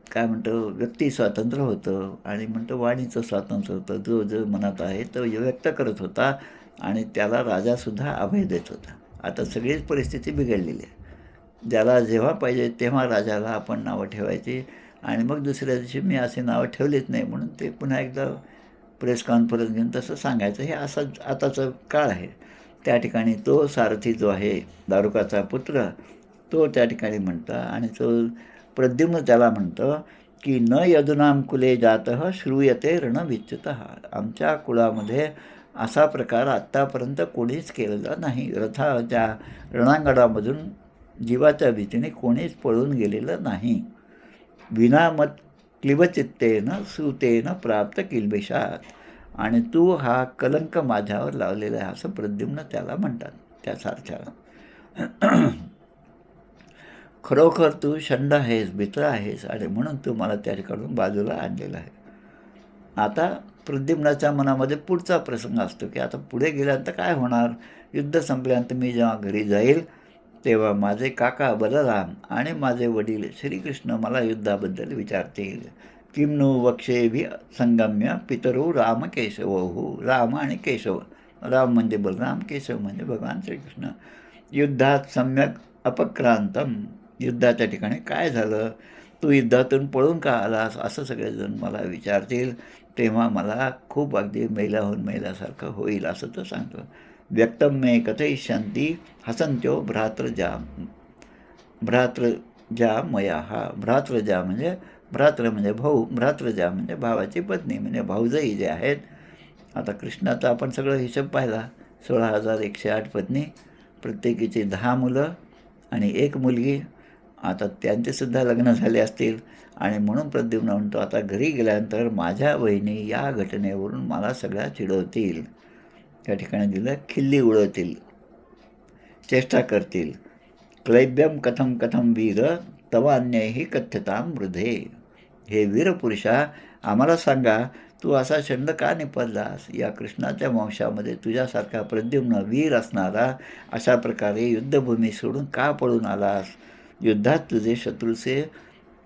काय म्हणतो व्यक्ती स्वातंत्र्य होतं आणि म्हणतो वाणीचं स्वातंत्र्य होतं. जो जो मनात आहे तो व्यक्त करत होता आणि त्याला राजासुद्धा अभय देत होता. आता सगळीच परिस्थिती बिघडलेली आहे. ज्याला जेव्हा पाहिजे तेव्हा राजाला आपण नावं ठेवायची आणि मग दुसऱ्या दिवशी मी असे नावं ठेवलीच नाही म्हणून ते पुन्हा एकदा प्रेस कॉन्फरन्स घेऊन तसं सांगायचं. हे असं आताचं काळ आहे. त्या ठिकाणी तो सारथी जो आहे दारुकाचा पुत्र तो त्या ठिकाणी म्हणता आणि तो प्रद्युम्न त्याला म्हणतं की न यदुनाम कुले जातः श्रूयते रणविच्युतः. आमच्या कुळामध्ये असा प्रकार आत्तापर्यंत कोणीच केलेला नाही. रथाच्या रणांगणामधून जीवाच्या भीतीने कोणीच पळून गेलेलं नाही. विनामत क्लिबचित्तेन सुतेन प्राप्त किल्बिषात. आणि तू हा कलंक माझ्यावर लावलेला आहे असं प्रद्युम्न त्याला म्हणतात, त्या सारथ्याला. खरोखर तू षंड आहेस, भित्र आहेस आणि म्हणून तू मला त्या ठिकाणून बाजूला आणलेला आहे. आता प्रद्युम्नाच्या मनामध्ये पुढचा प्रसंग असतो की आता पुढे गेल्यानंतर काय होणार. युद्ध संपल्यानंतर मी जेव्हा घरी जाईल तेव्हा माझे काका बलराम आणि माझे वडील श्रीकृष्ण मला युद्धाबद्दल विचारतील. किमनु वक्षेभि संगम्य पितरो राम केशवहू. राम आणि केशव, राम म्हणजे बलराम, केशव म्हणजे भगवान श्रीकृष्ण. युद्धात सम्यक अपक्रांतम. युद्धाच्या ठिकाणी काय झालं, तू युद्धातून पळून का आलास, असं सगळेजण मला विचारतील. तेव्हा मला खूप अगदी मैल्यासारखं होईल असं तो सांगतो. व्यक्तम मे कथयिष्यन्ति हसंत्यो भ्रातृजा मया. हा भ्रातृजा म्हणजे भ्रातृ म्हणजे भाऊ, भ्रातृजा म्हणजे भावाची पत्नी म्हणजे भाऊजाई जे आहेत. आता कृष्णाचा आपण सगळं हिशोब पाहिला. 16,108 पत्नी, प्रत्येकीची 10 मुलं आणि 1 मुलगी. आता त्यांचेसुद्धा लग्न झाले असतील आणि म्हणून प्रद्युम्न म्हणतो आता घरी गेल्यानंतर माझ्या बहिणी या घटनेवरून मला सगळ्या चिडवतील. त्या ठिकाणी दिलं खिल्ली उडवतील, चेष्टा करतील. क्लैब्यम कथम कथम वीर तवान्यही कथ्यताम वृधे. हे वीरपुरुषा, आम्हाला सांगा तू असा षंड का निपजलास. या कृष्णाच्या वंशामध्ये तुझ्यासारखा प्रद्युम्न वीर असणारा अशा प्रकारे युद्धभूमी सोडून का पळून आलास. युद्धात तुझे शत्रूचे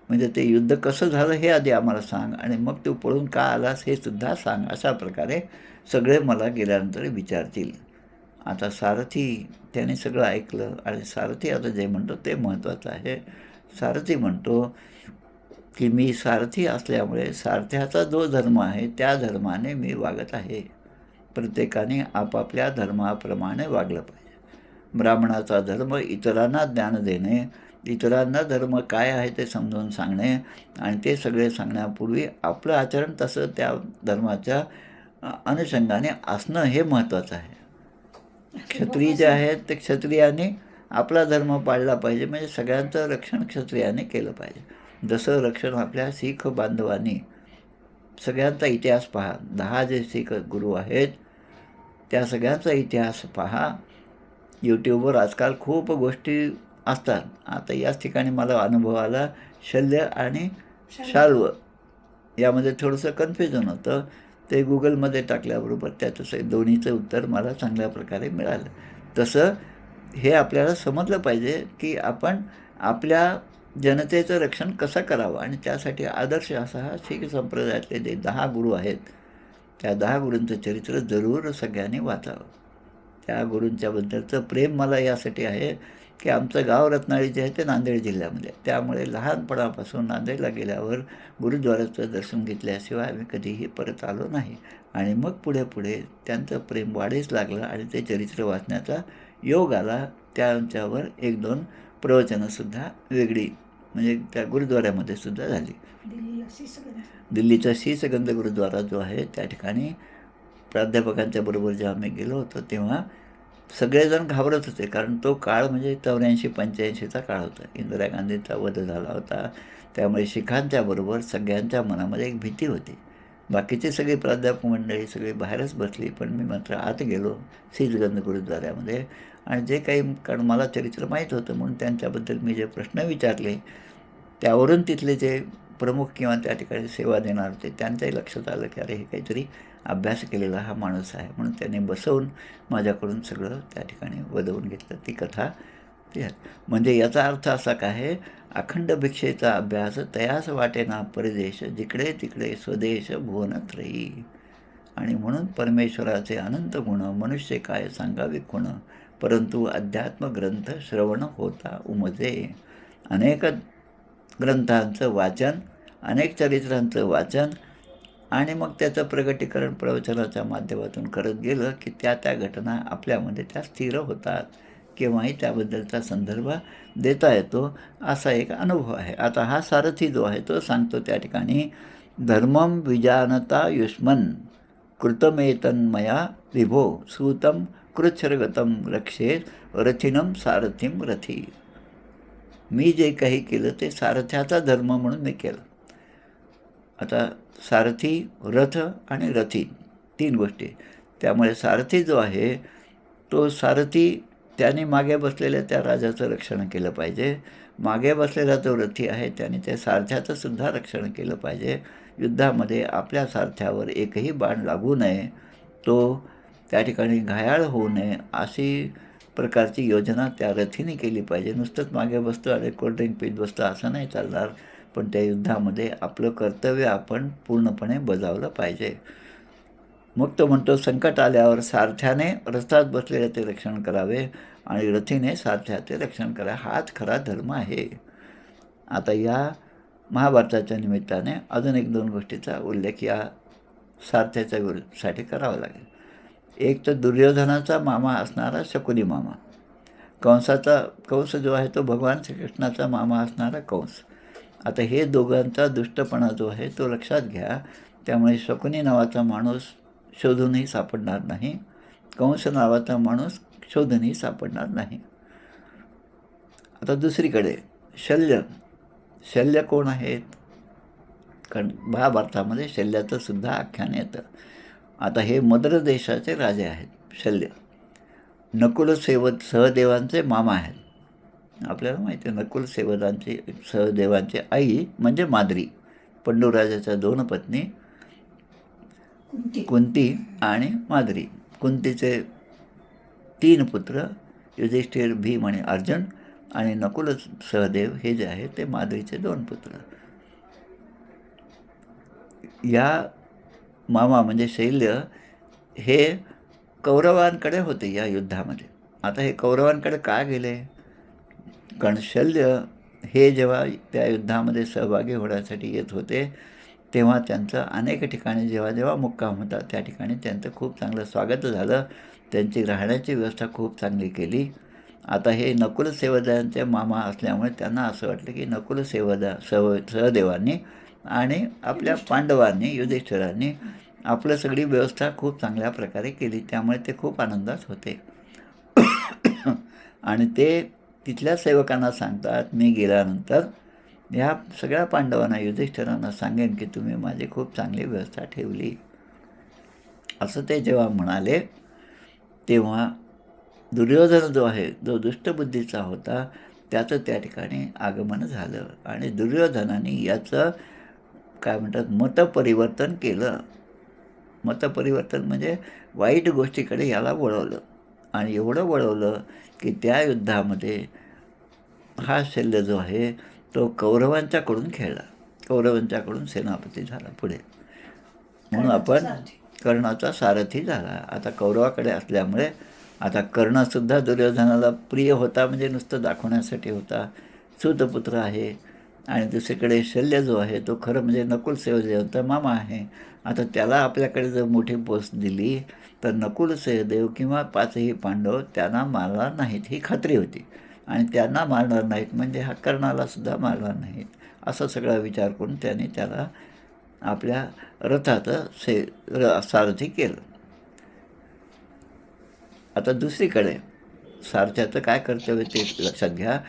म्हणजे ते युद्ध कसं झालं हे आधी आम्हाला सांग आणि मग तू पळून का आलास हे सुद्धा सांग. अशा प्रकारे सगळे मला गेल्यानंतर विचारतील. आता सारथी त्याने सगळं ऐकलं आणि सारथी आता जे म्हणतो ते महत्त्वाचं आहे. सारथी म्हणतो की मी सारथी असल्यामुळे सारथ्याचा जो धर्म आहे त्या धर्माने मी वागत आहे. प्रत्येकाने आपापल्या धर्माप्रमाणे वागलं पाहिजे. ब्राह्मणाचा धर्म इतरांना ज्ञान देणे, इतरांना धर्म काय आहे ते समजावून सांगणे आणि ते सगळे सांगण्यापूर्वी आपलं आचरण तसं त्या धर्माच्या अनुषंगाने असणं हे महत्त्वाचं आहे. क्षत्रिय जे आहेत ते क्षत्रियाने आपला धर्म पाळला पाहिजे, म्हणजे सगळ्यांचं रक्षण क्षत्रियाने केलं पाहिजे. जसं रक्षण आपल्या शीख बांधवांनी, सगळ्यांचा इतिहास पहा, 10 जे शीख गुरु आहेत त्या सगळ्यांचा इतिहास पहा. यूट्यूबवर आजकाल खूप गोष्टी असतात. आता याच ठिकाणी मला अनुभव आला, शल्य आणि शाल्व यामध्ये थोडंसं कन्फ्युजन होतं. ते गुगलमध्ये टाकल्याबरोबर त्याचं दोन्हीचं उत्तर मला चांगल्या प्रकारे मिळालं. तसं हे आपल्याला समजलं पाहिजे की आपण आपल्या जनतेचं रक्षण कसं करावं, आणि त्यासाठी आदर्श असा हा शीख संप्रदायातले जे 10 गुरु आहेत त्या 10 गुरूंचं चरित्र जरूर सगळ्यांनी वाचावं. त्या गुरूंच्याबद्दलचं प्रेम मला यासाठी आहे की आमचं गाव रत्नागिरी जे आहे ते नांदेड जिल्ह्यामध्ये, त्यामुळे लहानपणापासून नांदेडला गेल्यावर गुरुद्वाराचं दर्शन घेतल्याशिवाय आम्ही कधीही परत आलो नाही. आणि मग पुढे पुढे त्यांचं प्रेम वाढीस लागलं आणि ते चरित्र वाचण्याचा योग आला. त्यांच्यावर 1-2 प्रवचनंसुद्धा वेगळी म्हणजे त्या गुरुद्वाऱ्यामध्ये सुद्धा झाली. दिल्लीचा शीसगंध गुरुद्वारा जो आहे त्या ठिकाणी प्राध्यापकांच्या बरोबर जेव्हा आम्ही गेलो होतो तेव्हा सगळेजण घाबरत होते, कारण तो काळ म्हणजे 84-85चा काळ होता. इंदिरा गांधींचा वध झाला होता, त्यामुळे शिखांच्या बरोबर सगळ्यांच्या मनामध्ये एक भीती होती. बाकीची सगळी प्राध्यापक मंडळी सगळी बाहेरच बसली, पण मी मात्र आत गेलो शीसगंध गुरुद्वाऱ्यामध्ये. आणि जे काही, कारण मला चरित्र माहीत होतं म्हणून त्यांच्याबद्दल मी जे प्रश्न विचारले त्यावरून तिथले जे प्रमुख किंवा त्या ठिकाणी सेवा देणार होते त्यांच्याही लक्षात आलं की अरे हे काहीतरी अभ्यास केलेला हा माणूस आहे, म्हणून त्याने बसवून माझ्याकडून सगळं त्या ठिकाणी वदवून घेतलं. ती कथा ती आहे. म्हणजे याचा अर्थ असा काय, अखंड भिक्षेचा अभ्यास तयास वाटेना परदेश, जिकडे तिकडे स्वदेश भुवनत्रयी. आणि म्हणून परमेश्वराचे अनंत गुण मनुष्य काय सांगावे कोण, परंतु अध्यात्म ग्रंथ श्रवण होता उमजे. अनेक ग्रंथांचं वाचन, अनेक चरित्रांचं वाचन आणि मग त्याचं प्रगटीकरण प्रवचनाच्या माध्यमातून करत गेलं की त्या त्या घटना आपल्यामध्ये त्या स्थिर होतात, केव्हाही त्याबद्दलचा संदर्भ देता येतो, असा एक अनुभव आहे. आता हा सारथी जो आहे तो सांगतो त्या ठिकाणी, धर्मम विजानता युष्मन कृतमेतन्मया विभो सूतम कृच्छ्रगतम रक्षेत रथिनम सारथिम रथी. मी जे काही केलं ते सारथ्याचा धर्म म्हणून मी केलं. आता सारथी, रथ आणि रथी 3 गोष्टी. त्यामुळे सारथी जो आहे तो सारथी त्याने मागे बसलेल्या त्या राजाचं रक्षण केलं पाहिजे. मागे बसलेला जो रथी आहे त्याने त्या सारथ्याचं सुद्धा रक्षण केलं पाहिजे. युद्धामध्ये आपल्या सारथ्यावर एकही बाण लागू नये, तो त्या ठिकाणी घायाळ होऊ नये, अशी प्रकारची योजना त्या रथीने केली पाहिजे. नुसतंच मागे बसतो आणि कोल्ड्रिंक पीत बसतो असं नाही चालणार, पण त्या युद्धामध्ये आपलं कर्तव्य आपण पूर्णपणे बजावलं पाहिजे. मग तो म्हणतो, संकट आल्यावर सारथ्याने रथात बसलेल्याचे रक्षण करावे आणि रथीने सारथ्याचे रक्षण करावे, हाच खरा धर्म आहे. आता या महाभारताच्या निमित्ताने अजून 1-2 गोष्टीचा उल्लेख या सारथ्याच्या साठी करावा लागेल. एक तर दुर्योधनाचा मामा असणारा शकुनी मामा, कंस जो आहे तो भगवान श्रीकृष्णाचा मामा असणारा कंस. आता हे दोघांचा दुष्टपणा जो आहे तो लक्षात घ्या. त्यामुळे शकुनी नावाचा माणूस शोधूनही सापडणार नाही, कंस नावाचा माणूस शोधूनही सापडणार नाही. आता दुसरीकडे शल्य कोण आहेत, कारण महाभारतामध्ये शल्याचं सुद्धा आख्यान येतं. आता हे मद्र देशाचे राजे आहेत शल्य. नकुल सहदेवांचे मामा आहेत. आपल्याला माहिती आहे नकुल सहदेवांची आई म्हणजे माद्री. पंडूराजाच्या 2 पत्नी कुंती आणि माद्री. कुंतीचे 3 पुत्र युधिष्ठिर, भीम आणि अर्जुन, आणि नकुल सहदेव हे जे आहे ते माद्रीचे 2 पुत्र. या मामा म्हणजे शल्य हे कौरवांकडे होते या युद्धामध्ये. आता हे कौरवांकडे का गेले, कारण शल्य हे जेव्हा त्या युद्धामध्ये सहभागी होण्यासाठी येत होते तेव्हा त्यांचं अनेक ठिकाणी जेव्हा मुक्काम होता त्या ठिकाणी त्यांचं खूप चांगलं स्वागत झालं. त्यांची राहण्याची व्यवस्था खूप चांगली केली. आता हे नकुल सहदेवांचे मामा असल्यामुळे त्यांना असं वाटलं की नकुल सहदेवांनी आणि आपल्या पांडवांनी युधिष्ठिरांनी आपलं सगळी व्यवस्था खूप चांगल्या प्रकारे केली, त्यामुळे ते खूप आनंदात होते. आणि ते तिथल्या सेवकांना सांगतात, मी गेल्यानंतर ह्या सगळ्या पांडवांना युधिष्ठिरांना सांगेन की तुम्ही माझी खूप चांगली व्यवस्था ठेवली. असं ते जेव्हा म्हणाले तेव्हा दुर्योधन जो आहे, जो दुष्टबुद्धीचा होता, त्याचं त्या ठिकाणी आगमन झालं आणि दुर्योधनाने याचं काय म्हणतात मतपरिवर्तन केलं. मतपरिवर्तन म्हणजे वाईट गोष्टीकडे याला वळवलं आणि एवढं वळवलं की त्या युद्धामध्ये हा शल्य जो आहे तो कौरवांच्याकडून खेळला, कौरवांच्याकडून सेनापती झाला पुढे, म्हणून आपण कर्णाचा सारथी झाला. आता कौरवाकडे असल्यामुळे आता कर्णसुद्धा दुर्योधनाला प्रिय होता, म्हणजे नुसतं दाखवण्यासाठी होता, सूतपुत्र आहे. आणि दुसरीकडे शल्य जो आहे तो खरं म्हणजे नकुल सहदेवांचा मामा आहे. आता त्याला आपल्याकडे जर मोठी पोस्ट दिली तर नकुल सहदेव किंवा पाचही पांडव त्यांना मारणार नाहीत ही खात्री होती, आणि त्यांना मारणार नाहीत म्हणजे हा कर्णालासुद्धा मारणार नाहीत, असा सगळा विचार करून त्याने त्याला आपल्या रथाचं सारथी केलं. आता दुसरीकडे सारथ्याचं काय कर्तव्य ते लक्षात घ्या.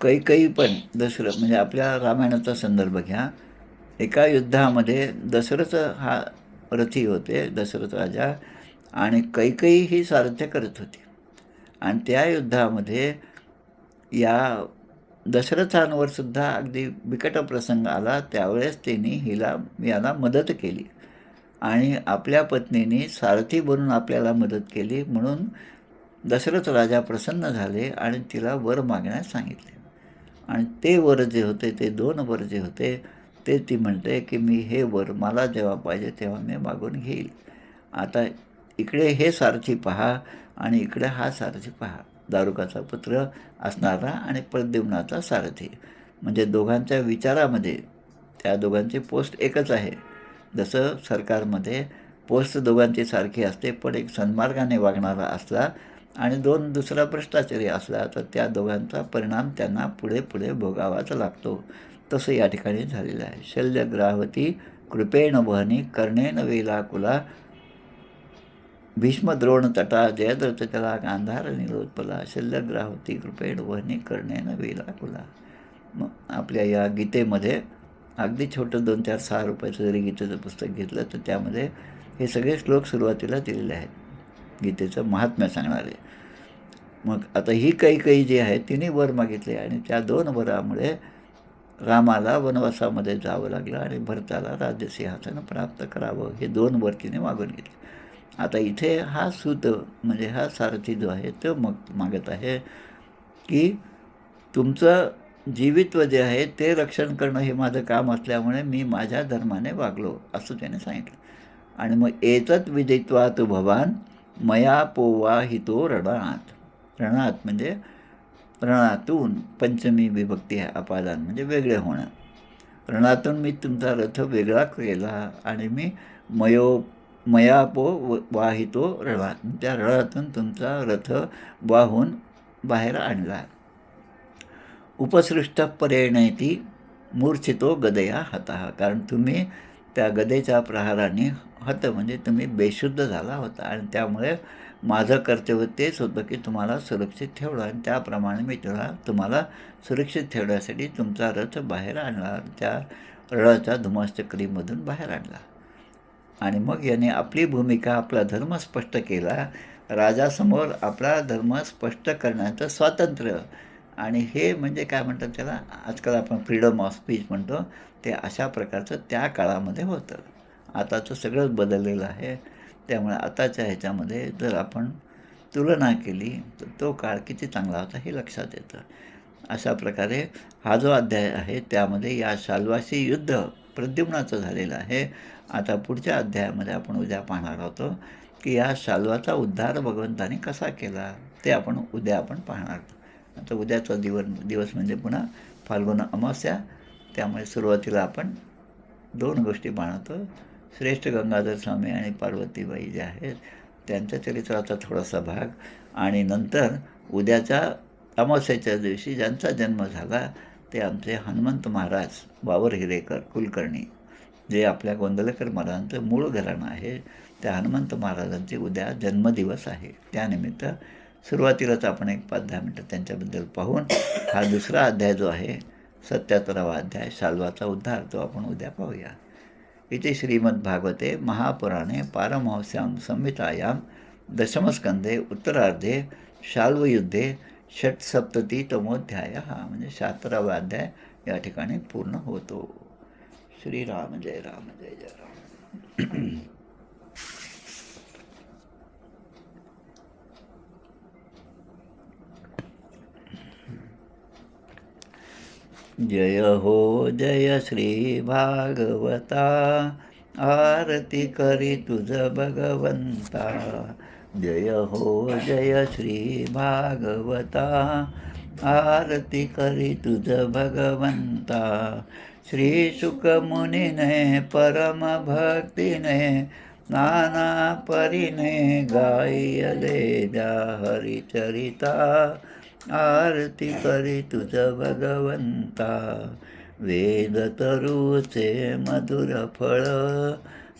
कैकेयी पण दशरथ म्हणजे आपल्या रामायणाचा संदर्भ घ्या. एका युद्धामध्ये दशरथ हा रथी होते, दशरथ राजा, आणि कैकेयी ही सारथ्य करत होती. आणि त्या युद्धामध्ये या दशरथांवर सुद्धा अगदी बिकट प्रसंग आला, त्यावेळेस त्यांनी याला मदत केली आणि आपल्या पत्नीने सारथी बनून आपल्याला मदत केली, म्हणून दशरथ राजा प्रसन्न झाले आणि तिला वर मागण्यास सांगितले. आणि ते वर जे होते, ते 2 वर जे होते, ते ती म्हणते की मी हे वर मला जेव्हा पाहिजे तेव्हा मी मागून घेईल. आता इकडे हे सारथी पहा आणि इकडे हा सारथी पहा, दारुकाचा पुत्र असणारा आणि प्रद्युम्नाचा सारथी, म्हणजे दोघांच्या विचारामध्ये त्या दोघांची पोस्ट एकच आहे. जसं सरकारमध्ये पोस्ट दोघांची सारखी असते, पण एक सन्मार्गाने वागणारा असला आणि दुसरा भ्रष्टाचारी असला तर त्या दोघांचा परिणाम त्यांना पुढे पुढे भोगावाच लागतो. तसं या ठिकाणी झालेलं आहे. शल्यग्राहवती कृपेण वहनी कर्णेन वेलाकुला भीष्म द्रोण तटा जयद्रथ त्याला गांधार निरोत्पला शल्यग्राहवती कृपेण वहनी कर्णेन वेलाकुला. मग आपल्या या गीतेमध्ये अगदी छोटं 2, 4, 6 रुपयाचं जरी गीतेचं पुस्तक घेतलं तर त्यामध्ये हे सगळे श्लोक सुरुवातीला दिलेले आहेत, गीतेचं महात्म्य सांगणारे. मग आता ही कैकेयी जी आहे तिने वर मागितले आणि त्या 2 वरामुळे रामाला वनवासामध्ये जावं लागलं आणि भरताला राज्यसिंहासन प्राप्त करावं, हे 2 वर तिने मागून घेतले. आता इथे हा सूत म्हणजे हा सारथी जो आहे तो मागत आहे की तुमचं जीवित्व जे आहे ते रक्षण करणं हे माझं काम असल्यामुळे मी माझ्या धर्माने वागलो, असं त्याने सांगितलं. आणि मग एतत् विदित्वा तु भवान मया पोवाहितो रणात. रणात म्हणजे रणातून पंचमी विभक्ती आहे, अपादान म्हणजे वेगळे होणं. रणातून मी तुमचा रथ वेगळा केला आणि मी मयापो वाहितो रणात, त्या रणातून तुमचा रथ वाहून बाहेर आणला. उपसृष्ट परेणेती मूर्छितो गदया हतः, कारण तुम्ही त्या गदेच्या प्रहाराने हत म्हणजे तुम्ही बेशुद्ध झाला होता, आणि त्यामुळे माझं कर्तव्य तेच होतं की तुम्हाला सुरक्षित ठेवलं, आणि त्याप्रमाणे मी तुम्हाला सुरक्षित ठेवण्यासाठी तुमचा रथ बाहेर आणला, त्या रणाच्या धुमाचक्रीमधून बाहेर आणला. आणि मग याने आपली भूमिका, आपला धर्म स्पष्ट केला, राजासमोर आपला धर्म स्पष्ट करण्याचं स्वातंत्र्य. आणि हे म्हणजे काय म्हणतात त्याला, आजकाल आपण फ्रीडम ऑफ स्पीच म्हणतो, ते अशा प्रकारचं त्या काळामध्ये होतं. आताचं सगळंच बदललेलं आहे, त्यामुळे आताच्या ह्याच्यामध्ये जर आपण तुलना केली तर तो काळ किती चांगला होता हे लक्षात येतं. अशा प्रकारे हा जो अध्याय आहे त्यामध्ये या शाल्वाशी युद्ध प्रद्युम्नाचं झालेलं आहे. आता पुढच्या अध्यायामध्ये आपण उद्या पाहणार आहोत की या शाल्वाचा उद्धार भगवंताने कसा केला, ते उद्या आपण पाहणार. आता उद्याचा दिवस म्हणजे पुन्हा फाल्गुन अमावस्या, त्यामुळे सुरुवातीला आपण 2 गोष्टी पाहतो. श्रेष्ठ गंगाधर स्वामी आणि पार्वतीबाई जे आहेत त्यांच्या चरित्राचा थोडासा भाग, आणि नंतर उद्याच्या अमावस्येच्या दिवशी ज्यांचा जन्म झाला ते आमचे हनुमंत महाराज वावर हिरेकर कुलकर्णी, जे आपल्या गोंदवलेकर महाराजांचं मूळ घराणं आहे, त्या हनुमंत महाराजांचे उद्या जन्मदिवस आहे. त्यानिमित्त सुरुवातीलाच आपण एक 5-10 मिनटं त्यांच्याबद्दल पाहून हा दुसरा अध्याय जो आहे 77वा अध्याय शाल्वाचा उद्धार तो आपण उद्या पाहूया. इथे श्रीमद्भागवते महापुराणे पारमहंस्यां संहितायां दशमस्कंदे उत्तरार्धे शाल्वयुद्धे षट्सप्ततितमोध्याय, हा म्हणजे 76वा अध्याय या ठिकाणी पूर्ण होतो. श्रीराम जय राम जय जय राम. जय हो जय श्री भागवता, आरती करी तुझ भगवंता. जय हो जय श्री भागवता, आरती करी तुझ भगवंता. श्री शुकमुनीने परम भक्तीने नाना परीने गायले जा हरिचरिता. आरती करी तुझ भगवंता. वेद तरुचे मधुर फळ,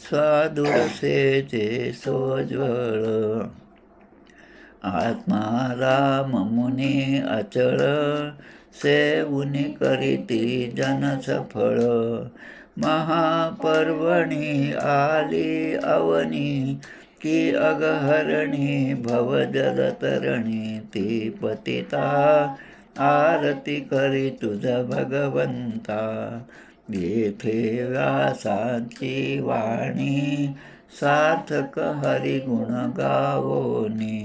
स्वादुरसेचे सोज्वळ. आत्मा राम मुनी अचळ, सेवुनी करीती जन सफळ. महापर्वणी आली अवनी, की अगहरणी भवजलतरणी ती पतिता. आरती करी तुझ भगवंता. येथे व्यासाची वाणी, सार्थक हरिगुण गावोनी.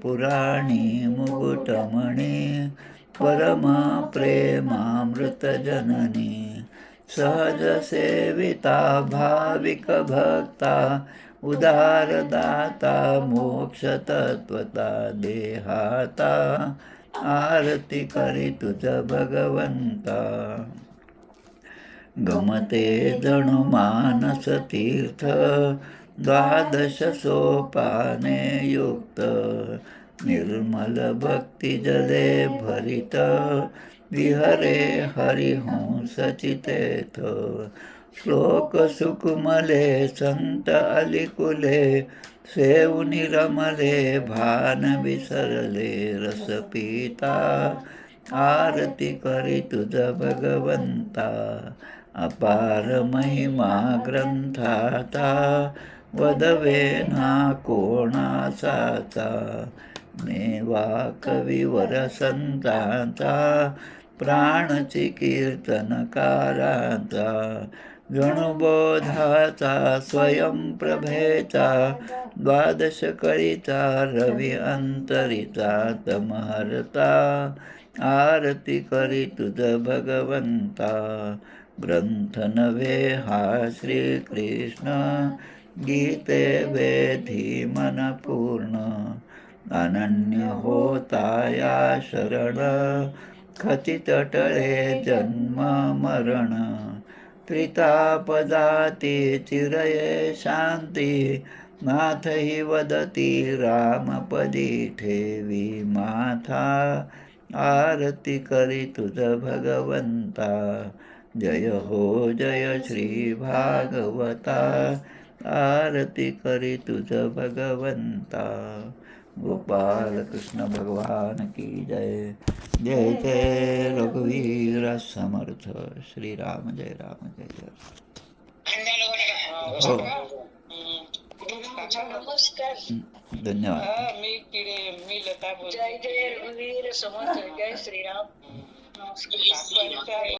पुराणी मुकुटमणी, परम प्रेमामृत जननी. सहज सेविता भाविक भक्ता, उदारदाता मोक्ष तत्वता देहाता. आरती करी तुझ भगवंता. गमते जणू मानस तीर्थ, 12 सोपाने युक्त. निर्मल भक्ती जले भरित, विहरे हरिहंस चितेथ. श्लोक सुकुमले संत अलिकुले, सेवुनी रमले भान विसरले रस पिता. आरती करी तुझ भगवंता. अपार महिमा ग्रंथाचा, वदवे ना कोणाचाचा. मेवा कविवर संतांचा, प्राणची कीर्तनकाराचा. गणुबोधाचा स्वयंप्रभेचा, 12 कळीचा रवी अंतरीचा तमहरता. आरती करी तुझ भगवंता. ग्रंथ नव्हे हा श्रीकृष्ण, गीते वेधी मन पूर्ण. अनन्य होता या शरण, खचित टळे जन्म मरण. त्रितापजाती चिरये शांती, नाथ ही वदती रामपदी ठेवी माथा. आरती करी तुझ भगवंता. जय हो जय श्री भागवता, आरती करी तुझ भगवंता. गोपाल कृष्ण भगवान की जय. जय जय रघुवीर समर्थ. श्रीराम जय राम जय जय. हो, नमस्कार. धन्यवाद. मी लता बोलते. जय जय रघुवीर समर्थ. जय श्रीराम. नमस्कार.